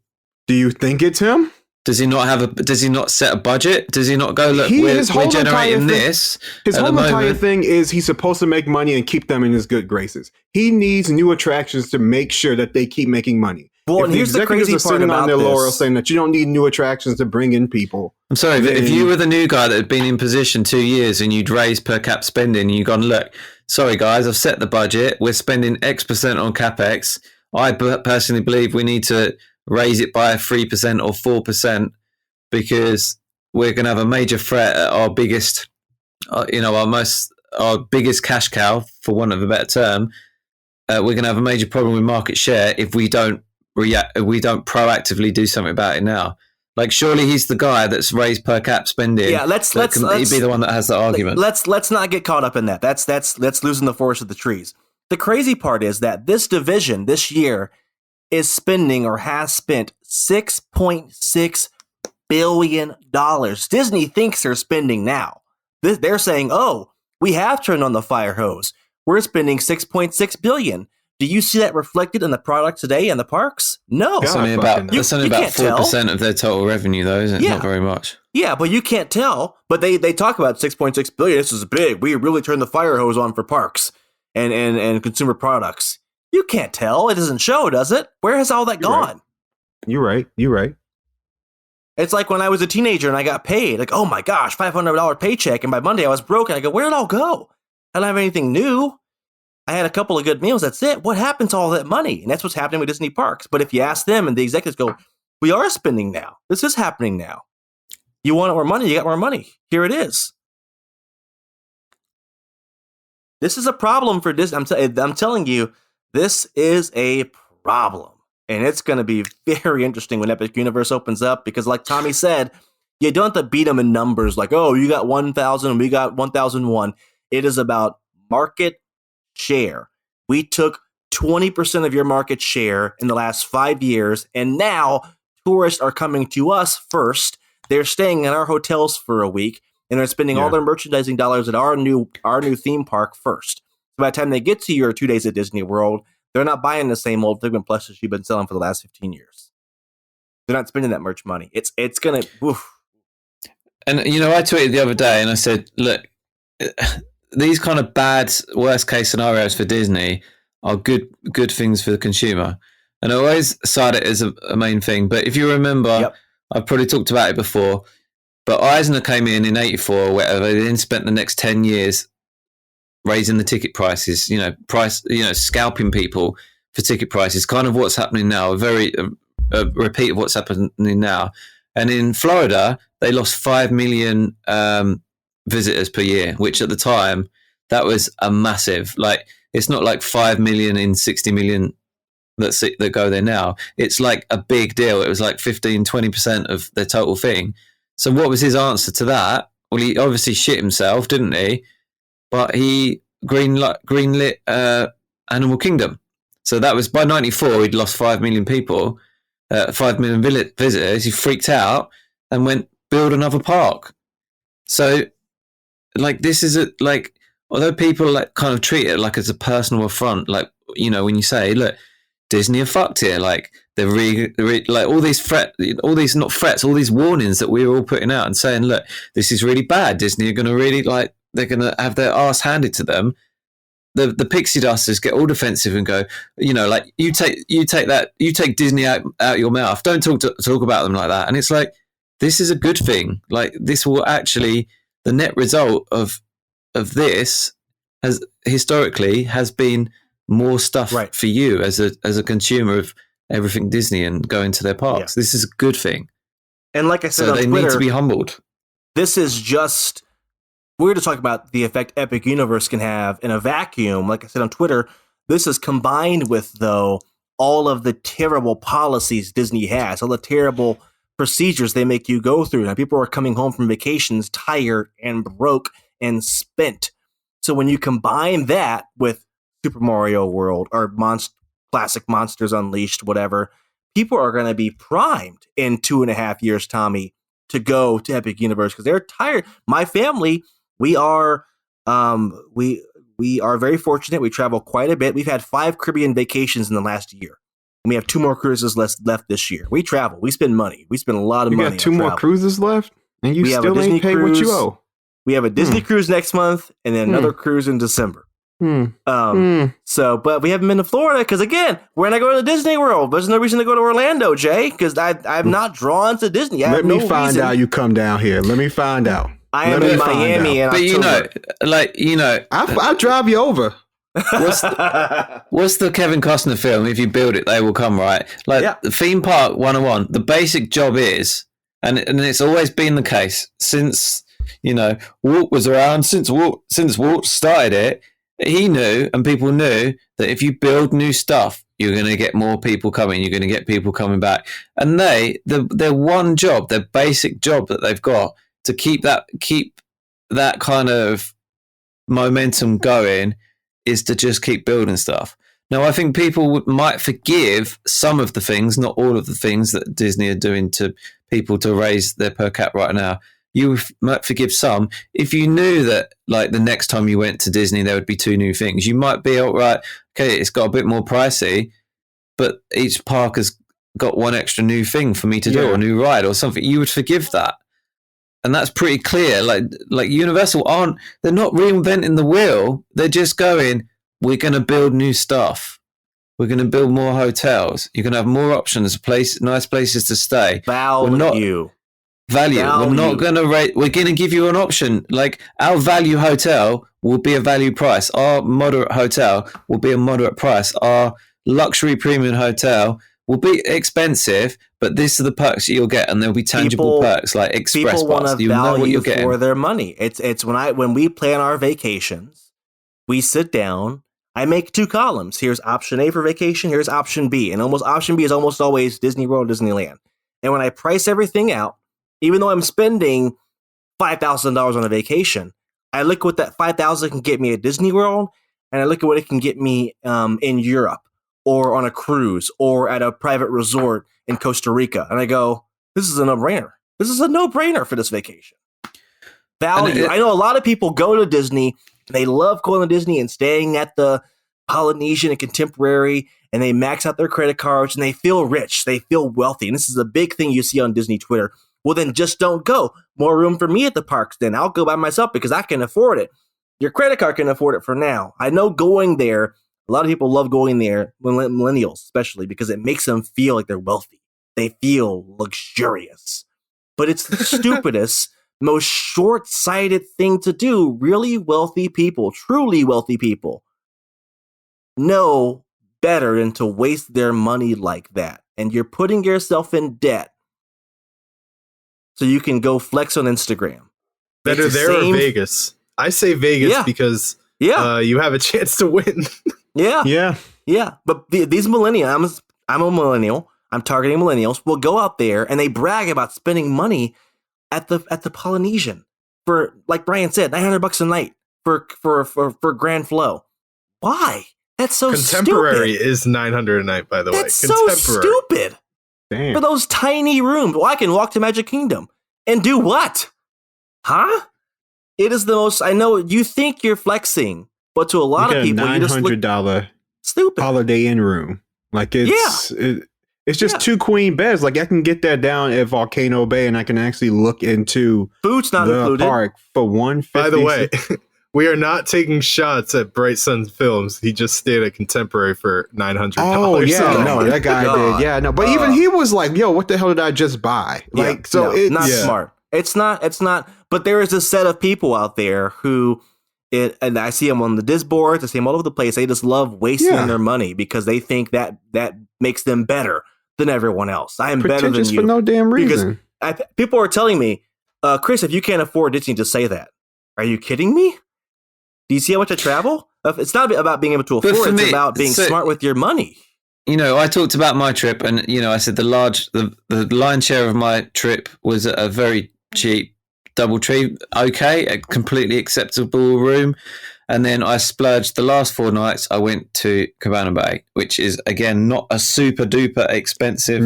Do you think it's him? Does he not set a budget? Does he not go, look, we're generating this? His whole entire thing is he's supposed to make money and keep them in his good graces. He needs new attractions to make sure that they keep making money. Well, and here's the crazy part about their laurels saying that you don't need new attractions to bring in people. I'm sorry, if you were the new guy that had been in position 2 years and you'd raised per cap spending and you'd gone, look, sorry guys, I've set the budget. We're spending X% on CapEx. I personally believe we need to raise it by 3% or 4% because we're going to have a major threat at our biggest, our biggest cash cow, for want of a better term. We're going to have a major problem with market share if we don't proactively do something about it now. Like, surely he's the guy that's raised per cap spending. Yeah, let's he'd be the one that has that argument. Let's not get caught up in that. That's losing the forest of the trees. The crazy part is that this division this year is spending or has spent $6.6 billion. Disney thinks they're spending now. They're saying, "Oh, we have turned on the fire hose. We're spending $6.6 billion." Do you see that reflected in the product today in the parks? No. It's only about 4% of their total revenue, though, isn't it? Not very much. Yeah, but you can't tell. But they talk about $6.6 billion. This is big. We really turned the fire hose on for parks and consumer products. You can't tell. It doesn't show, does it? Where has all that gone? You're right. It's like when I was a teenager and I got paid. Like, oh my gosh, $500 paycheck. And by Monday I was broke. And I go, where did it all go? I don't have anything new. I had a couple of good meals. That's it. What happened to all that money? And that's what's happening with Disney parks. But if you ask them and the executives go, we are spending now. This is happening now. You want more money? You got more money. Here it is. This is a problem for Disney. I'm telling you, this is a problem. And it's going to be very interesting when Epic Universe opens up because, like Tommy said, you don't have to beat them in numbers like, oh, you got 1,000, we got 1,001. It is about market share. We took 20% of your market share in the last 5 years, and now tourists are coming to us first. They're staying in our hotels for a week, and they're spending all their merchandising dollars at our new theme park first. So by the time they get to your 2 days at Disney World, they're not buying the same old Figment plushes you've been selling for the last 15 years. They're not spending that much money. It's gonna. Oof. And I tweeted the other day, and I said, look. These kind of bad, worst case scenarios for Disney are good things for the consumer. And I always cite it as a main thing. But if you remember, I've probably talked about it before, but Eisner came in 84 or whatever, they then spent the next 10 years raising the ticket prices, scalping people for ticket prices, kind of what's happening now, a repeat of what's happening now. And in Florida, they lost 5 million visitors per year, which at the time that was a massive, like, it's not like 5 million in 60 million that go there now. It's like a big deal. It was like 15-20% of their total thing. So what was his answer to that? Well, he obviously shit himself, didn't he? But he greenlit Animal Kingdom. So that was by 94 he'd lost 5 million people, 5 million visitors. He freaked out and went build another park. So like, this is although people like kind of treat it like it's a personal affront, like, when you say, look, Disney are fucked here, like they're really like all these all these warnings that we were all putting out and saying, look, this is really bad. Disney are going to really they're going to have their ass handed to them. The pixie dusters get all defensive and go, like, you take Disney out your mouth. Don't talk about them like that. And it's like, this is a good thing. Like, this will actually. The net result of this has historically been more stuff for you as a consumer of everything Disney and going to their parks. Yeah. This is a good thing. And like I said, so they need to be humbled. This is just, we're going to talk about the effect Epic Universe can have in a vacuum. Like I said on Twitter, this is combined with, though, all of the terrible policies Disney has, all the terrible procedures they make you go through. Now, people are coming home from vacations tired and broke and spent. So when you combine that with Super Mario World or classic Monsters Unleashed, whatever, people are going to be primed in 2.5 years, Tommy, to go to Epic Universe because they're tired. My family, we are very fortunate. We travel quite a bit. We've had 5 Caribbean vacations in the last year. And we have 2 more cruises left this year. We travel. We spend money. We spend a lot of money. You got 2 more cruises left? And you still ain't paid what you owe. We have a Disney cruise next month and then another cruise in December. So, but we haven't been to Florida because, again, we're not going to Disney World. There's no reason to go to Orlando, Jay, because I'm not drawn to Disney. Let me find out you come down here. Let me find out. I am Let me in find Miami in But October. I'll drive you over. what's the Kevin Costner film? If you build it, they will come, right? Like the theme park 101, the basic job is, and it's always been the case since, Walt was around, since Walt started it, he knew, and people knew, that if you build new stuff, you're going to get more people coming, you're going to get people coming back. And their one job, their basic job that they've got to keep that kind of momentum going is to just keep building stuff. Now, I think people might forgive some of the things, not all of the things that Disney are doing to people to raise their per cap right now. You might forgive some. If you knew that, like, the next time you went to Disney, there would be 2 new things, you might be all right. Okay, it's got a bit more pricey, but each park has got one extra new thing for me to do, or a new ride or something. You would forgive that. And that's pretty clear. Like Universal they're not reinventing the wheel. They're just going, we're going to build new stuff. We're going to build more hotels. You're going to have more options, nice places to stay. Value. We're not going to rate. We're going to give you an option. Like, our value hotel will be a value price. Our moderate hotel will be a moderate price. Our luxury premium hotel will be expensive, but these are the perks that you'll get, and there'll be tangible perks like express people pass. You know what you're getting for their money. It's when we plan our vacations, we sit down. I make 2 columns. Here's option A for vacation. Here's option B, and option B is almost always Disney World, Disneyland. And when I price everything out, even though I'm spending $5,000 on a vacation, I look what that $5,000 can get me at Disney World, and I look at what it can get me in Europe, or on a cruise, or at a private resort in Costa Rica. And I go, this is a no-brainer. This is a no-brainer for this vacation. Value. I know a lot of people go to Disney, and they love going to Disney and staying at the Polynesian and Contemporary, and they max out their credit cards, and they feel rich. They feel wealthy. And this is a big thing you see on Disney Twitter. Well, then just don't go. More room for me at the parks, then. I'll go by myself because I can afford it. Your credit card can afford it for now. I know going there, a lot of people love going there, millennials especially, because it makes them feel like they're wealthy. They feel luxurious. But it's the stupidest, most short-sighted thing to do. Really wealthy people, truly wealthy people, know better than to waste their money like that. And you're putting yourself in debt so you can go flex on Instagram. Better there or Vegas? I say Vegas because you have a chance to win. Yeah. But these millennials, I'm a millennial. I'm targeting millennials. Will go out there and they brag about spending money at the Polynesian for, like Brian said, $900 a night for Grand Flow. Why? That's so Contemporary stupid. is $900 a night, by the way. That's so stupid. Damn. For those tiny rooms. Well, I can walk to Magic Kingdom and do what? Huh? It is the most. I know you think you're flexing, but to a lot of people, $900 you just look stupid. Holiday Inn room. Like it's just 2 queen beds. Like I can get that down at Volcano Bay, and I can actually look into food's not the included. Park for $150. By the way, we are not taking shots at Bright Sun Films. He just stayed at Contemporary for $900. Oh yeah, no, that guy did. Yeah, no, but even he was like, "Yo, what the hell did I just buy?" Like, it's not smart. It's not. But there is a set of people out there who, and I see them on the Diz boards. I see them all over the place. They just love wasting their money because they think that makes them better than everyone else. I am better than you for no damn reason. Because people are telling me, Chris, if you can't afford Disney, just say that. Are you kidding me? Do you see how much I travel? It's not about being able to afford. It's about being smart with your money. I talked about my trip, and I said the lion's share of my trip was a very cheap DoubleTree, a completely acceptable room, and then I splurged. The last 4 nights, I went to Cabana Bay, which is again not a super duper expensive,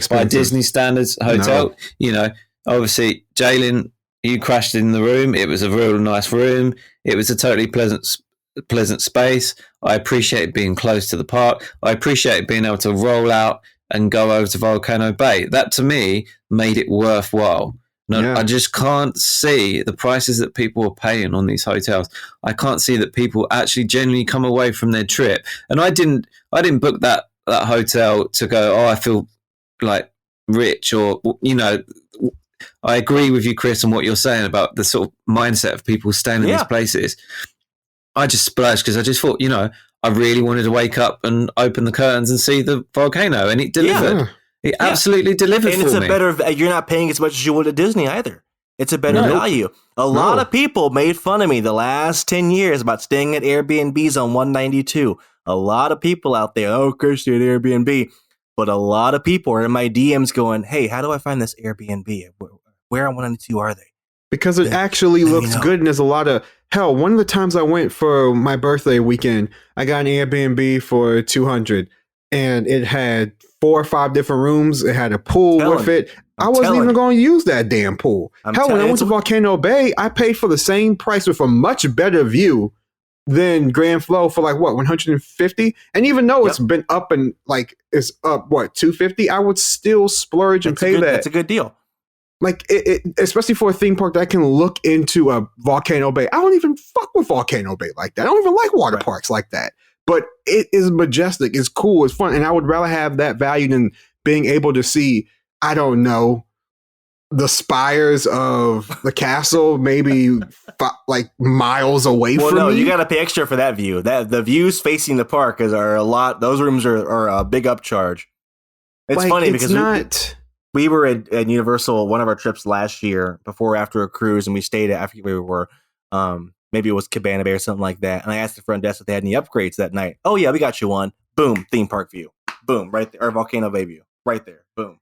by Disney standards hotel. No. Obviously, Jalen, you crashed in the room. It was a real nice room. It was a totally pleasant space. I appreciated being close to the park. I appreciated being able to roll out and go over to Volcano Bay. That to me made it worthwhile. I just can't see the prices that people are paying on these hotels. I can't see that people actually genuinely come away from their trip. And I didn't book that hotel to go, I feel like rich, or I agree with you, Chris, on what you're saying about the sort of mindset of people staying in these places. I just splurged because I just thought, I really wanted to wake up and open the curtains and see the volcano, and it delivered. Yeah. It absolutely delivered and for me. And it's a better, you're not paying as much as you would at Disney either. It's a better value. A lot of people made fun of me the last 10 years about staying at Airbnbs on 192. A lot of people out there, Chris, stay at Airbnb. But a lot of people are in my DMs going, hey, how do I find this Airbnb? Where on 192 are they? Because it actually looks good, and there's a lot of... Hell, one of the times I went for my birthday weekend, I got an Airbnb for $200, and it had 4 or 5 different rooms. It had a pool with it. I wasn't even going to use that damn pool. Hell, when I went to Volcano Bay, I paid for the same price with a much better view than Grand Flow for like, what, 150? And even though it's been up and like, it's up, what, 250? I would still splurge and pay that. That's a good deal. Like, it, especially for a theme park that can look into a Volcano Bay. I don't even fuck with Volcano Bay like that. I don't even like water parks like that. But it is majestic. It's cool. It's fun. And I would rather have that value than being able to see, I don't know, the spires of the castle maybe like miles away from me. You got to pay extra for that view. That the views facing the park are a lot. Those rooms are a big upcharge. It's like, funny because we were at Universal one of our trips last year before or after a cruise, and we stayed at, I forget where we were. Maybe it was Cabana Bay or something like that. And I asked the front desk if they had any upgrades that night. Oh yeah, we got you one. Boom, theme park view. Boom, right there. Or Volcano Bay view, right there. Boom.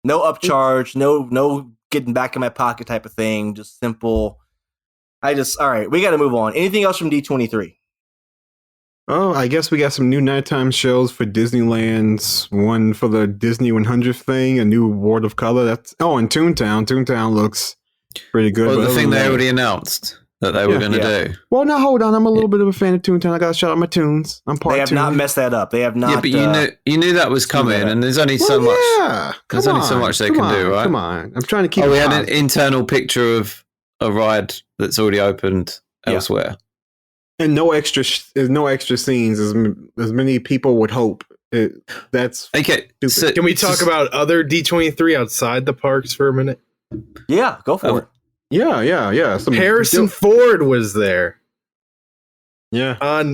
No upcharge, no getting back in my pocket type of thing. Just simple. All right, we got to move on. Anything else from D23? Oh, I guess we got some new nighttime shows for Disneyland's one for the Disney 100th thing, a new World of Color. And Toontown. Toontown looks pretty good. Well, the thing they already announced that they were going to do. Well, now hold on. I'm a little bit of a fan of Toontown. I got to shout out my tunes. I'm part. They have not messed that up. They have not. Yeah, but you knew that was coming, and there's only so much. Yeah, there's only so much they can do, right? Come on, I'm trying to keep. We had an internal picture of a ride that's already opened elsewhere. And no extra scenes as many people would hope. That's okay. So, can we talk about other D23 outside the parks for a minute? Yeah, go for it. Yeah. Harrison Ford was there. Yeah.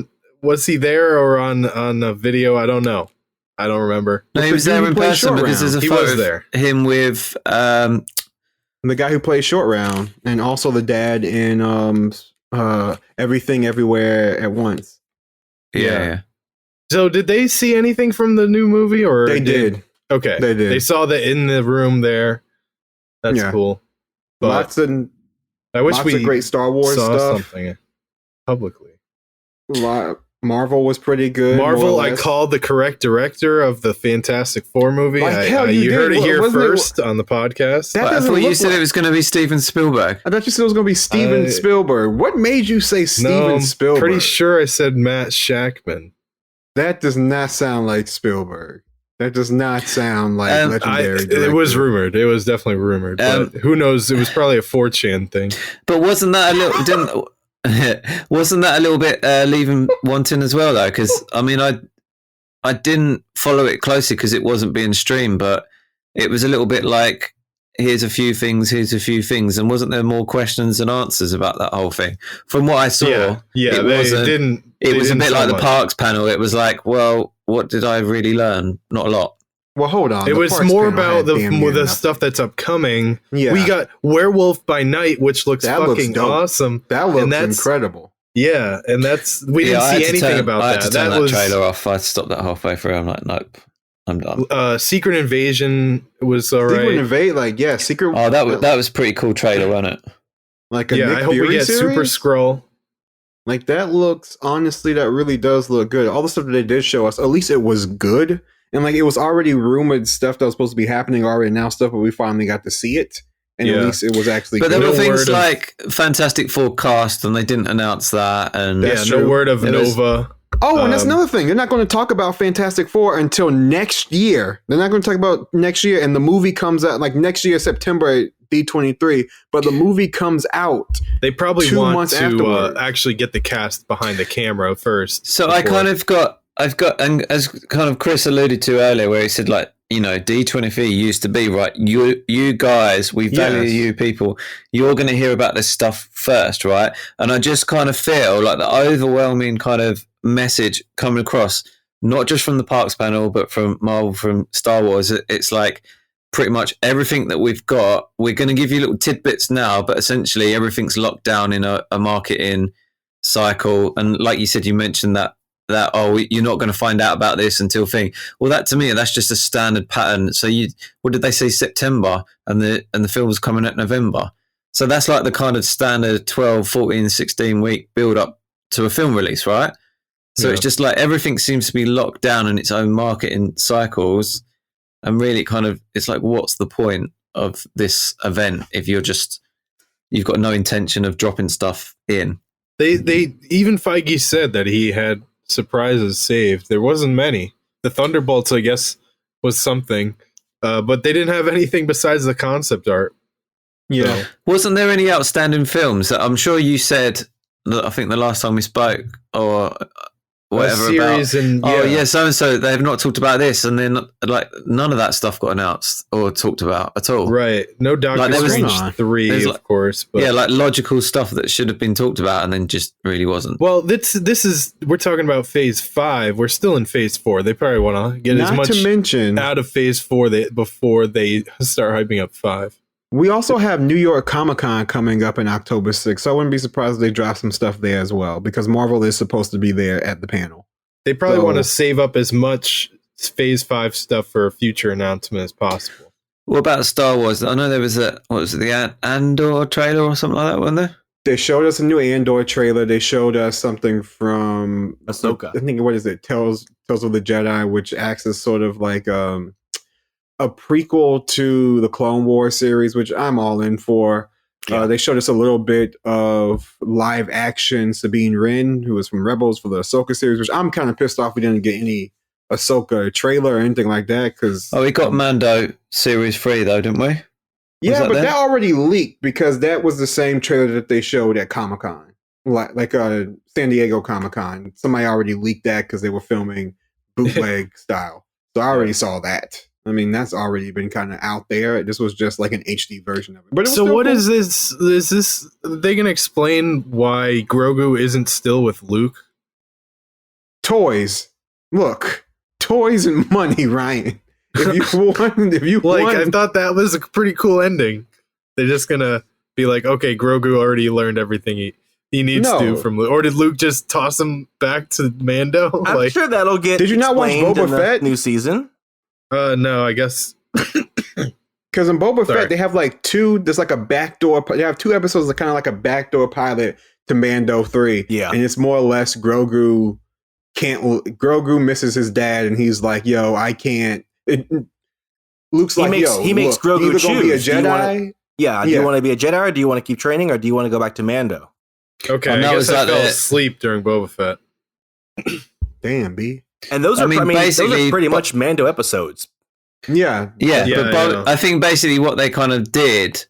Was he there or on a video? I don't know. I don't remember. No, he was there in person because there's a photo of him with the guy who plays Short Round, and also the dad in Everything Everywhere at Once. Yeah. So did they see anything from the new movie, or they did? Okay, they did. They saw that in the room there. That's cool. But I wish we great Star Wars saw stuff something publicly. Marvel was pretty good. Marvel, I called the correct director of the Fantastic Four movie. You heard it here first on the podcast. I thought you said it was going to be Steven Spielberg. I thought you said it was going to be Steven Spielberg. What made you say Steven Spielberg? Pretty sure I said Matt Shackman. That does not sound like Spielberg. That does not sound like legendary director. It was rumored. It was definitely rumored. But who knows? It was probably a 4chan thing. But wasn't that a little bit leaving wanting as well, though? Because I mean, I didn't follow it closely because it wasn't being streamed, but it was a little bit like, here's a few things, and wasn't there more questions than answers about that whole thing? From what I saw, it was a bit like the parks panel. It was like, well, what did I really learn? Not a lot. Well, hold on. It was more about the stuff that's upcoming. Yeah. We got Werewolf by Night, which looks fucking awesome. That looks incredible. Yeah, and we didn't see anything about that. I had to turn that trailer off. I stopped that halfway through. I'm like, nope, I'm done. Secret Invasion was all right. Secret. Oh, that was a pretty cool trailer, wasn't it? Like Nick I hope Fury we get series? Super Skrull. Like that looks, honestly, that really does look good. All the stuff that they did show us, at least it was good. And like it was already rumored stuff that was supposed to be happening already now stuff, but we finally got to see it. And at least it was actually good. But there were things like Fantastic Four cast, and they didn't announce that. And no word of Nova. And that's another thing. They're not going to talk about Fantastic Four until next year. They're not going to talk about next year, and the movie comes out like next year, September D23. But the movie comes out. They probably want to actually get the cast behind the camera first. So I've got, and as kind of Chris alluded to earlier, where he said like D23 used to be, right? You guys, we value you people. You're going to hear about this stuff first, right? And I just kind of feel like the overwhelming kind of message coming across, not just from the Parks panel, but from Marvel, from Star Wars. It's like pretty much everything that we've got. We're going to give you little tidbits now, but essentially everything's locked down in a marketing cycle. And like you said, you mentioned that you're not going to find out about this until thing. Well, that to me, that's just a standard pattern. So what did they say, September, and the film was coming out November. So that's like the kind of standard 12, 14, 16 week build up to a film release, right? So it's just like everything seems to be locked down in its own marketing cycles. And really it's like, what's the point of this event if you've got no intention of dropping stuff in? They even Feige said that he had surprises saved. There wasn't many. The Thunderbolts, I guess, was something, but they didn't have anything besides the concept art. Yeah. So. Wasn't there any outstanding films that I'm sure you said, I think the last time we spoke, or whatever, series about, so they have not talked about this, and then like none of that stuff got announced or talked about at all. Right. No Doctor Strange 3, of course. But like logical stuff that should have been talked about and then just really wasn't. Well, this is, we're talking about Phase 5. We're still in Phase 4. They probably want to get as much out of Phase 4 before they start hyping up 5. We also have New York Comic-Con coming up in October 6th, so I wouldn't be surprised if they drop some stuff there as well, because Marvel is supposed to be there at the panel. They probably want to save up as much Phase 5 stuff for a future announcement as possible. What about Star Wars? I know there was the Andor trailer or something like that, wasn't there? They showed us a new Andor trailer. They showed us something from Ahsoka. I think, what is it? Tales of the Jedi, which acts as sort of like a prequel to the Clone Wars series, which I'm all in for. Yeah. They showed us a little bit of live action Sabine Wren, who was from Rebels, for the Ahsoka series, which I'm kind of pissed off we didn't get any Ahsoka trailer or anything like that. We got Mando series 3 though, didn't we? Yeah, but that already leaked because that was the same trailer that they showed at Comic-Con, like San Diego Comic-Con. Somebody already leaked that because they were filming bootleg style. So I already saw that. I mean, that's already been kind of out there. This was just like an HD version of it. But it was so what cool. is this? Is this? Are they going to explain why Grogu isn't still with Luke? Toys. Look, toys and money, Ryan. If you want, I thought that was a pretty cool ending. They're just gonna be like, okay, Grogu already learned everything he needs to from Luke. Or did Luke just toss him back to Mando? I'm sure that'll get. Did you not watch Boba Fett new season? No, I guess. Because in Boba Fett, they have like there's like a backdoor. They have 2 episodes that kind of like a backdoor pilot to Mando 3. Yeah. And it's more or less Grogu misses his dad and he's like, yo, I can't. Luke's he makes Grogu choose. Gonna be a Jedi. Do you want to be a Jedi, or do you want to keep training, or do you want to go back to Mando? Okay, I guess I fell asleep during Boba Fett. Damn, B. And those are pretty much Mando episodes. Yeah. I think basically what they kind of did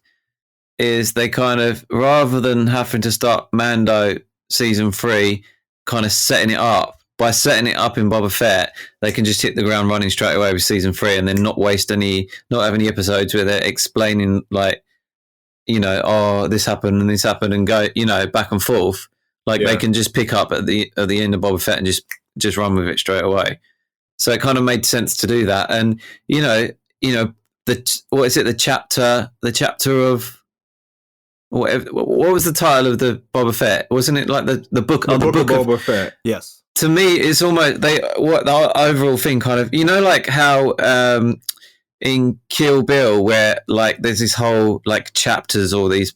is they kind of, rather than having to start Mando season 3, kind of setting it up. By setting it up in Boba Fett, they can just hit the ground running straight away with season 3 and then not have any episodes where they're explaining like, this happened and this happened and go, back and forth. Like they can just pick up at the end of Boba Fett and just run with it straight away. So it kind of made sense to do that. And, the chapter of whatever, what was the title of the Boba Fett? Wasn't it like the book of Boba Fett? Yes. To me, it's almost the overall thing kind of, like how in Kill Bill, where like there's this whole like chapters or these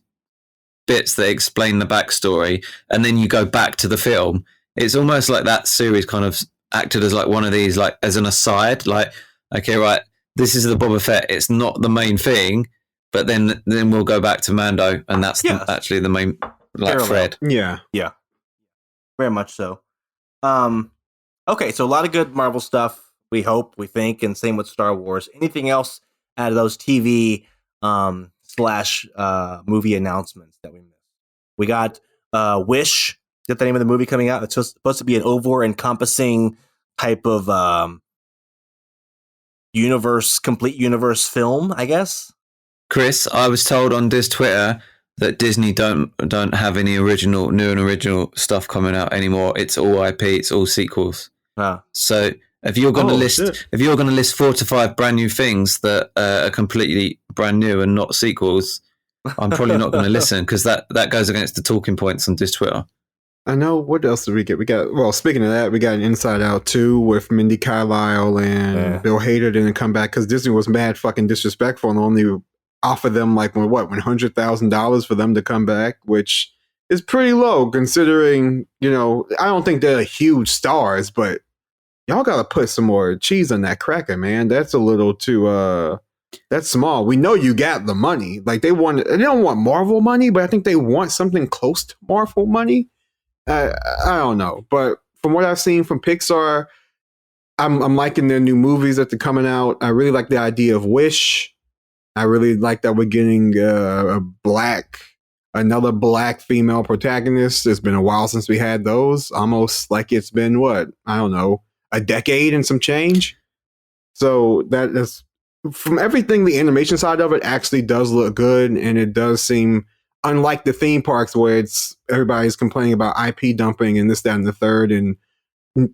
bits that explain the backstory, and then you go back to the film. It's almost like that series kind of acted as like one of these, like as an aside, like, okay, right, this is the Boba Fett. It's not the main thing, but then we'll go back to Mando, and that's actually the main thread. Yeah. Very much so. Okay, so a lot of good Marvel stuff, we hope, we think, and same with Star Wars. Anything else out of those TV / movie announcements that we missed? We got Wish. Is that the name of the movie coming out? It's supposed to be an over-encompassing type of complete universe film, I guess. Chris, I was told on this Twitter that Disney don't have any new and original stuff coming out anymore. It's all IP, it's all sequels. So if you're going to list 4 to 5 brand new things that are completely brand new and not sequels, I'm probably not going to listen, because that goes against the talking points on this Twitter. I know. What else did we get? Speaking of that, we got an Inside Out 2 with Mindy Carlisle and Bill Hader didn't come back because Disney was mad fucking disrespectful and only offered them like $100,000 for them to come back, which is pretty low considering, I don't think they're huge stars, but y'all got to put some more cheese on that cracker, man. That's a little too, that's small. We know you got the money. Like they don't want Marvel money, but I think they want something close to Marvel money. I don't know, but from what I've seen from Pixar, I'm liking their new movies that they're coming out. I really like the idea of Wish. I really like that we're getting another black female protagonist. It's been a while since we had those. Almost like it's been a decade and some change. So that is, from everything, the animation side of it actually does look good, and it does seem, unlike the theme parks where everybody's complaining about IP dumping and this, that, and the third, and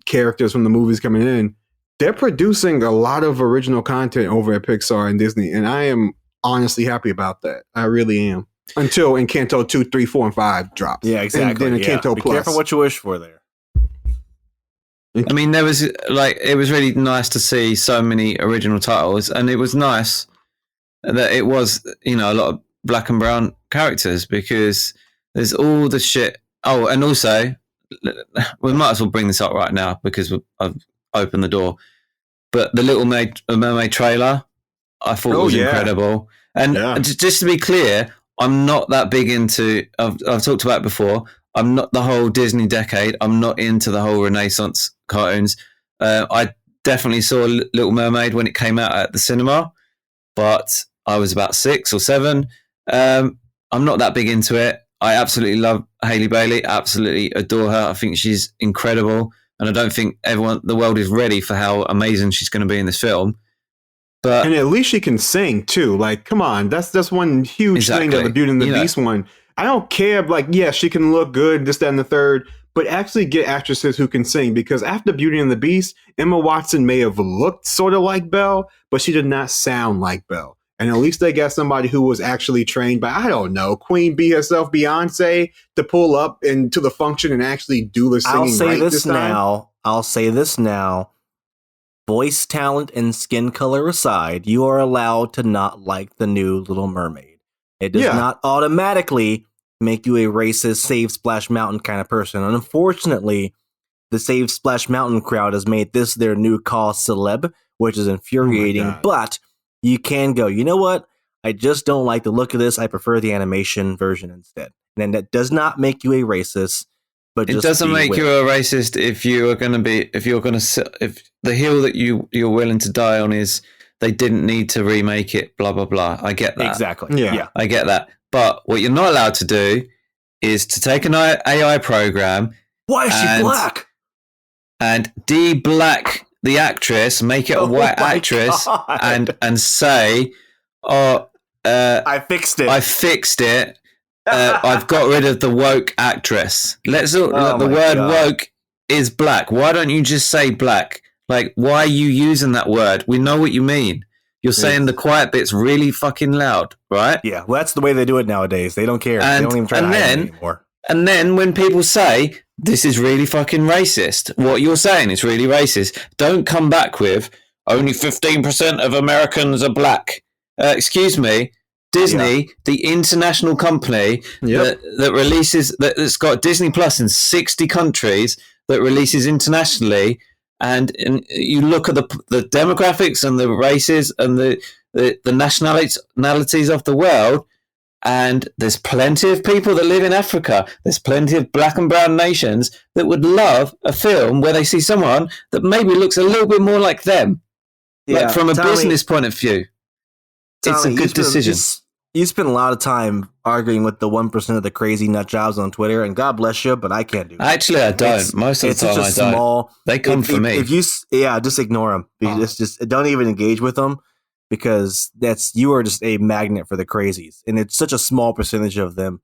characters from the movies coming in, they're producing a lot of original content over at Pixar and Disney, and I am honestly happy about that. I really am. Until Encanto 2, 3, 4, and 5 drops. Yeah, exactly. And then Encanto Be Plus. careful what you wish for there. I mean, it was really nice to see so many original titles, and it was nice that it was, a lot of black and brown characters, because there's all the shit. Oh, and also, we might as well bring this up right now because I've opened the door. But the Little Mermaid trailer, I thought was incredible. And just to be clear, I'm not that big into. I've talked about it before. I'm not the whole Disney decade. I'm not into the whole Renaissance cartoons. I definitely saw Little Mermaid when it came out at the cinema, but I was about 6 or 7. I'm not that big into it. I absolutely love Hailey Bailey. Absolutely adore her. I think she's incredible, and I don't think the world is ready for how amazing she's going to be in this film. And at least she can sing too. Like, come on, that's one huge thing of the Beauty and the Beast one. I don't care. Like, yeah, she can look good, this, that, and the third, but actually get actresses who can sing. Because after Beauty and the Beast, Emma Watson may have looked sort of like Belle, but she did not sound like Belle. And at least they got somebody who was actually trained by, I don't know, Queen Bee herself, Beyonce, to pull up into the function and actually do the singing. I'll say this now. Voice talent and skin color aside, you are allowed to not like the new Little Mermaid. It does not automatically make you a racist Save Splash Mountain kind of person. And unfortunately, the Save Splash Mountain crowd has made this their new cause celeb, which is infuriating. But you can go, you know what? I just don't like the look of this. I prefer the animation version instead. And that does not make you a racist. But it doesn't make you a racist if the hill that you're willing to die on is they didn't need to remake it, blah, blah, blah. I get that. Exactly. Yeah. I get that. But what you're not allowed to do is to take an AI program. Why is she black? And de-black the actress, make it a white actress, and say, I fixed it. I've got rid of the woke actress. The word woke is black. Why don't you just say black? Like, why are you using that word? We know what you mean. You're saying the quiet bit's really fucking loud, right? Yeah, well, that's the way they do it nowadays. They don't care. They don't even try to hide it anymore. And then when people say, this is really fucking racist, what you're saying is really racist, don't come back with, only 15% of Americans are black. Excuse me. Disney, the international company that releases, that's got Disney Plus in 60 countries, that releases internationally, and you look at the demographics and the races and the nationalities of the world, and there's plenty of people that live in Africa, there's plenty of black and brown nations that would love a film where they see someone that maybe looks a little bit more like them, like from a business point of view. It's a good decision. you spend a lot of time arguing with the 1% of the crazy nut jobs on Twitter, and God bless you, but I can't do that. Actually, I don't. Most of the time, I don't. They come for me. If you, just ignore them. Just don't even engage with them, because you are just a magnet for the crazies, and it's such a small percentage of them.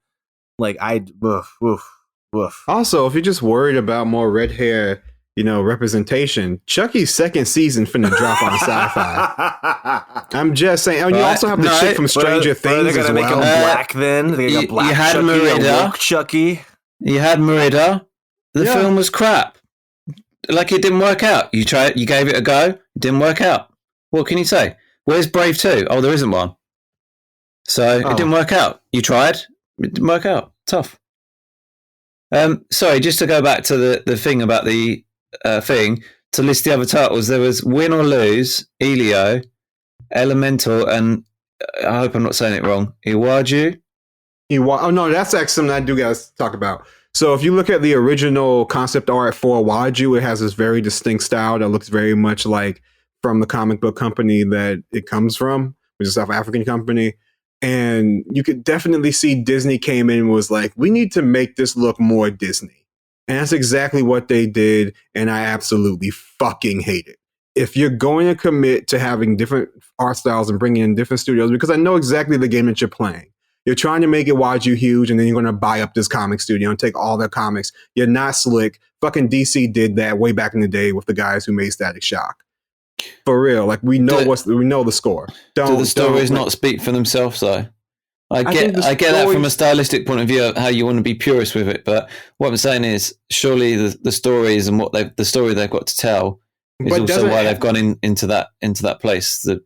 Like woof. Also, if you're just worried about more red hair, representation, Chucky's second season finna drop on Sci-Fi. I'm just saying. And you also have the chick from Stranger Things they're as gonna make him well. black. Then they got black. You had Chucky, Merida. Chucky. You had Merida. The film was crap. Like, it didn't work out. You tried. You gave it a go. It didn't work out. What can you say? Where's Brave 2? Oh, there isn't one. So it didn't work out. You tried. It didn't work out. Tough. Sorry, just to go back to the thing about the thing, to list the other titles, there was Win or Lose, Elio, Elemental, and I hope I'm not saying it wrong, Iwaju. Oh no, that's actually something I do guys talk about. So if you look at the original concept art for Iwaju, it has this very distinct style that looks very much like from the comic book company that it comes from, which is a South African company. And you could definitely see Disney came in and was like, we need to make this look more Disney. And that's exactly what they did. And I absolutely fucking hate it. If you're going to commit to having different art styles and bringing in different studios, because I know exactly the game that you're playing. You're trying to make it Waju huge, and then you're going to buy up this comic studio and take all their comics. You're not slick. Fucking DC did that way back in the day with the guys who made Static Shock. For real, like we know the score. Do the stories not speak for themselves though? I get that from a stylistic point of view, how you want to be purist with it. But what I'm saying is, surely the stories and the story they've got to tell is also why they've gone into that place that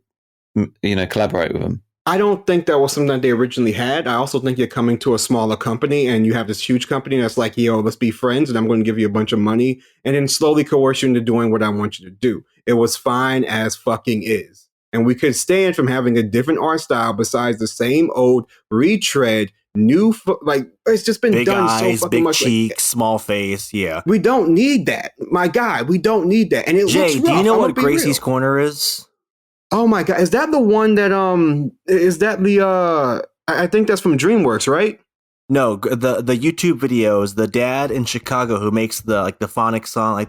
collaborate with them. I don't think that was something that they originally had. I also think you're coming to a smaller company and you have this huge company that's like, yo, let's be friends and I'm going to give you a bunch of money and then slowly coerce you into doing what I want you to do. It was fine as fucking is. And we could stand from having a different art style besides the same old retread, new, it's just been big done eyes, so fucking big much. cheeks, small face. Yeah. We don't need that. My guy, we don't need that. And it looks rough. Do you know what Gracie's Corner is? Oh my God. Is that the one that, I think that's from DreamWorks, right? No, the YouTube videos, the dad in Chicago who makes the phonic song,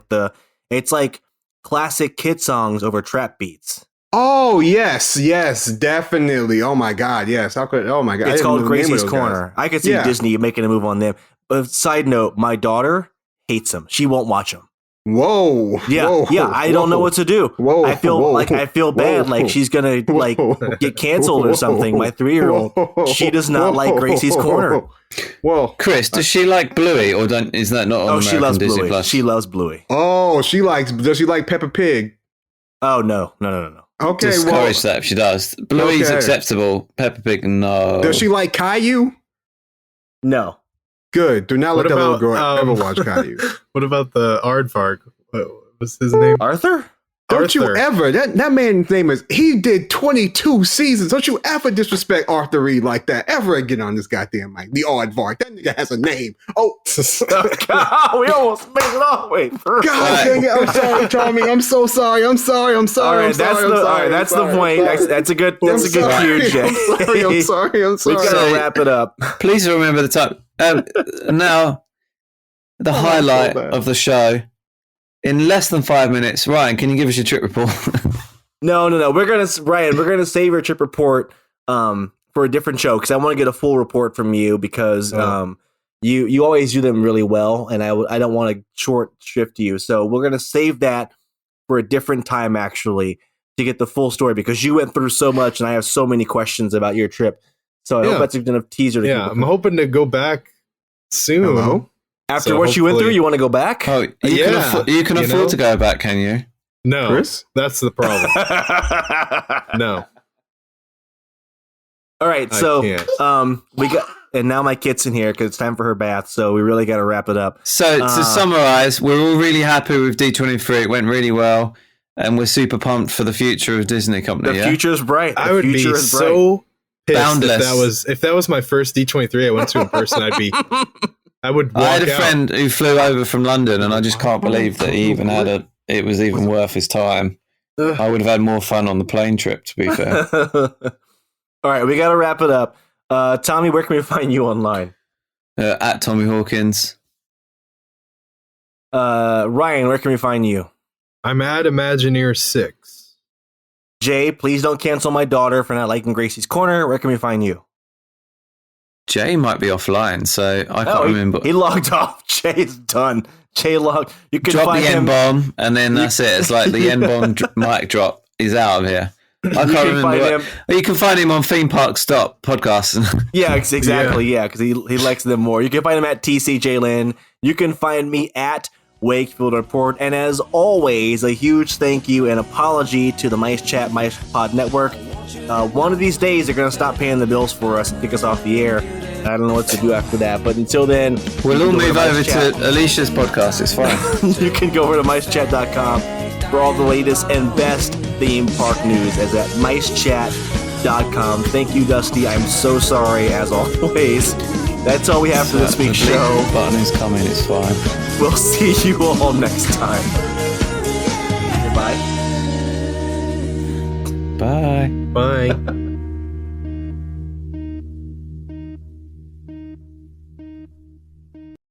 it's like classic kid songs over trap beats. Oh, yes, definitely. Oh my God. Yes. Oh my God. It's called Gracie's Corner. I could see Disney making a move on them. But side note, my daughter hates them. She won't watch them. Whoa. Yeah. I don't know what to do. I feel bad. Like she's gonna get canceled or something. My 3-year-old, she does not like Gracie's Corner. Whoa, Chris, does she like Bluey or is that not on she American loves Disney Bluey. Plus? She loves Bluey. Oh, does she like Peppa Pig? Oh no. Okay, discourage that if she does. Bluey's acceptable. Peppa Pig, no. Does she like Caillou? No. Good. Do not let that little girl ever watch Caillou. What about the Aardvark? What was his name? Arthur? Don't you ever, that man's name is, he did 22 seasons. Don't you ever disrespect Arthur Reed like that ever again on this goddamn mic. The Aardvark. That nigga has a name. Oh. God, we almost made it all the way through. God dang it. I'm sorry, Tommy. I'm so sorry. I'm sorry. All right, that's the point. That's a good cue, Jay. I'm sorry. We've got to wrap it up. Please remember the time. Now, the highlight of the show. In less than 5 minutes, Ryan, can you give us your trip report? No. We're gonna save your trip report for a different show because I want to get a full report from you because you always do them really well, and I don't want to short shift you. So we're gonna save that for a different time actually to get the full story because you went through so much, and I have so many questions about your trip. So I hope that's enough teaser. I'm hoping to go back soon. Hello? After what you went through, you want to go back? Oh, you can afford to go back, can you? No, Chris? That's the problem. No. All right, so we got, and now my kit's in here because it's time for her bath. So we really got to wrap it up. So to summarize, we're all really happy with D23. It went really well, and we're super pumped for the future of Disney Company. The future is bright. I would be so pissed if that was my first D23 I went to in person. I would walk I had a out. friend who flew over from London, and I just can't believe that he even had it was even worth his time. I would have had more fun on the plane trip, to be fair. All right, we got to wrap it up. Tommy, where can we find you online? At Tommy Hawkins. Ryan, where can we find you? I'm at Imagineer6. Jay, please don't cancel my daughter for not liking Gracie's Corner. Where can we find you? Jay might be offline, so I can't remember. He logged off. Jay's done. Jay logged. You can drop find the him. N-bomb, and then that's it. It's like the N-bomb mic drop. He's out of here. I can't remember. You can find him on Theme Park Stop podcast. Yeah, exactly. Yeah, because he likes them more. You can find him at TCJ Lynn. You can find me at Wakefield Report. And as always, a huge thank you and apology to the Mice Chat Mice Pod Network. One of these days, they're going to stop paying the bills for us and kick us off the air. I don't know what to do after that. But until then, we'll all move over to Alicia's podcast. It's fine. You can go over to micechat.com for all the latest and best theme park news as at micechat.com. Thank you, Dusty. I'm so sorry, as always. That's all we have for this week's show. The button is coming. It's fine. We'll see you all next time. Goodbye. Bye. Bye.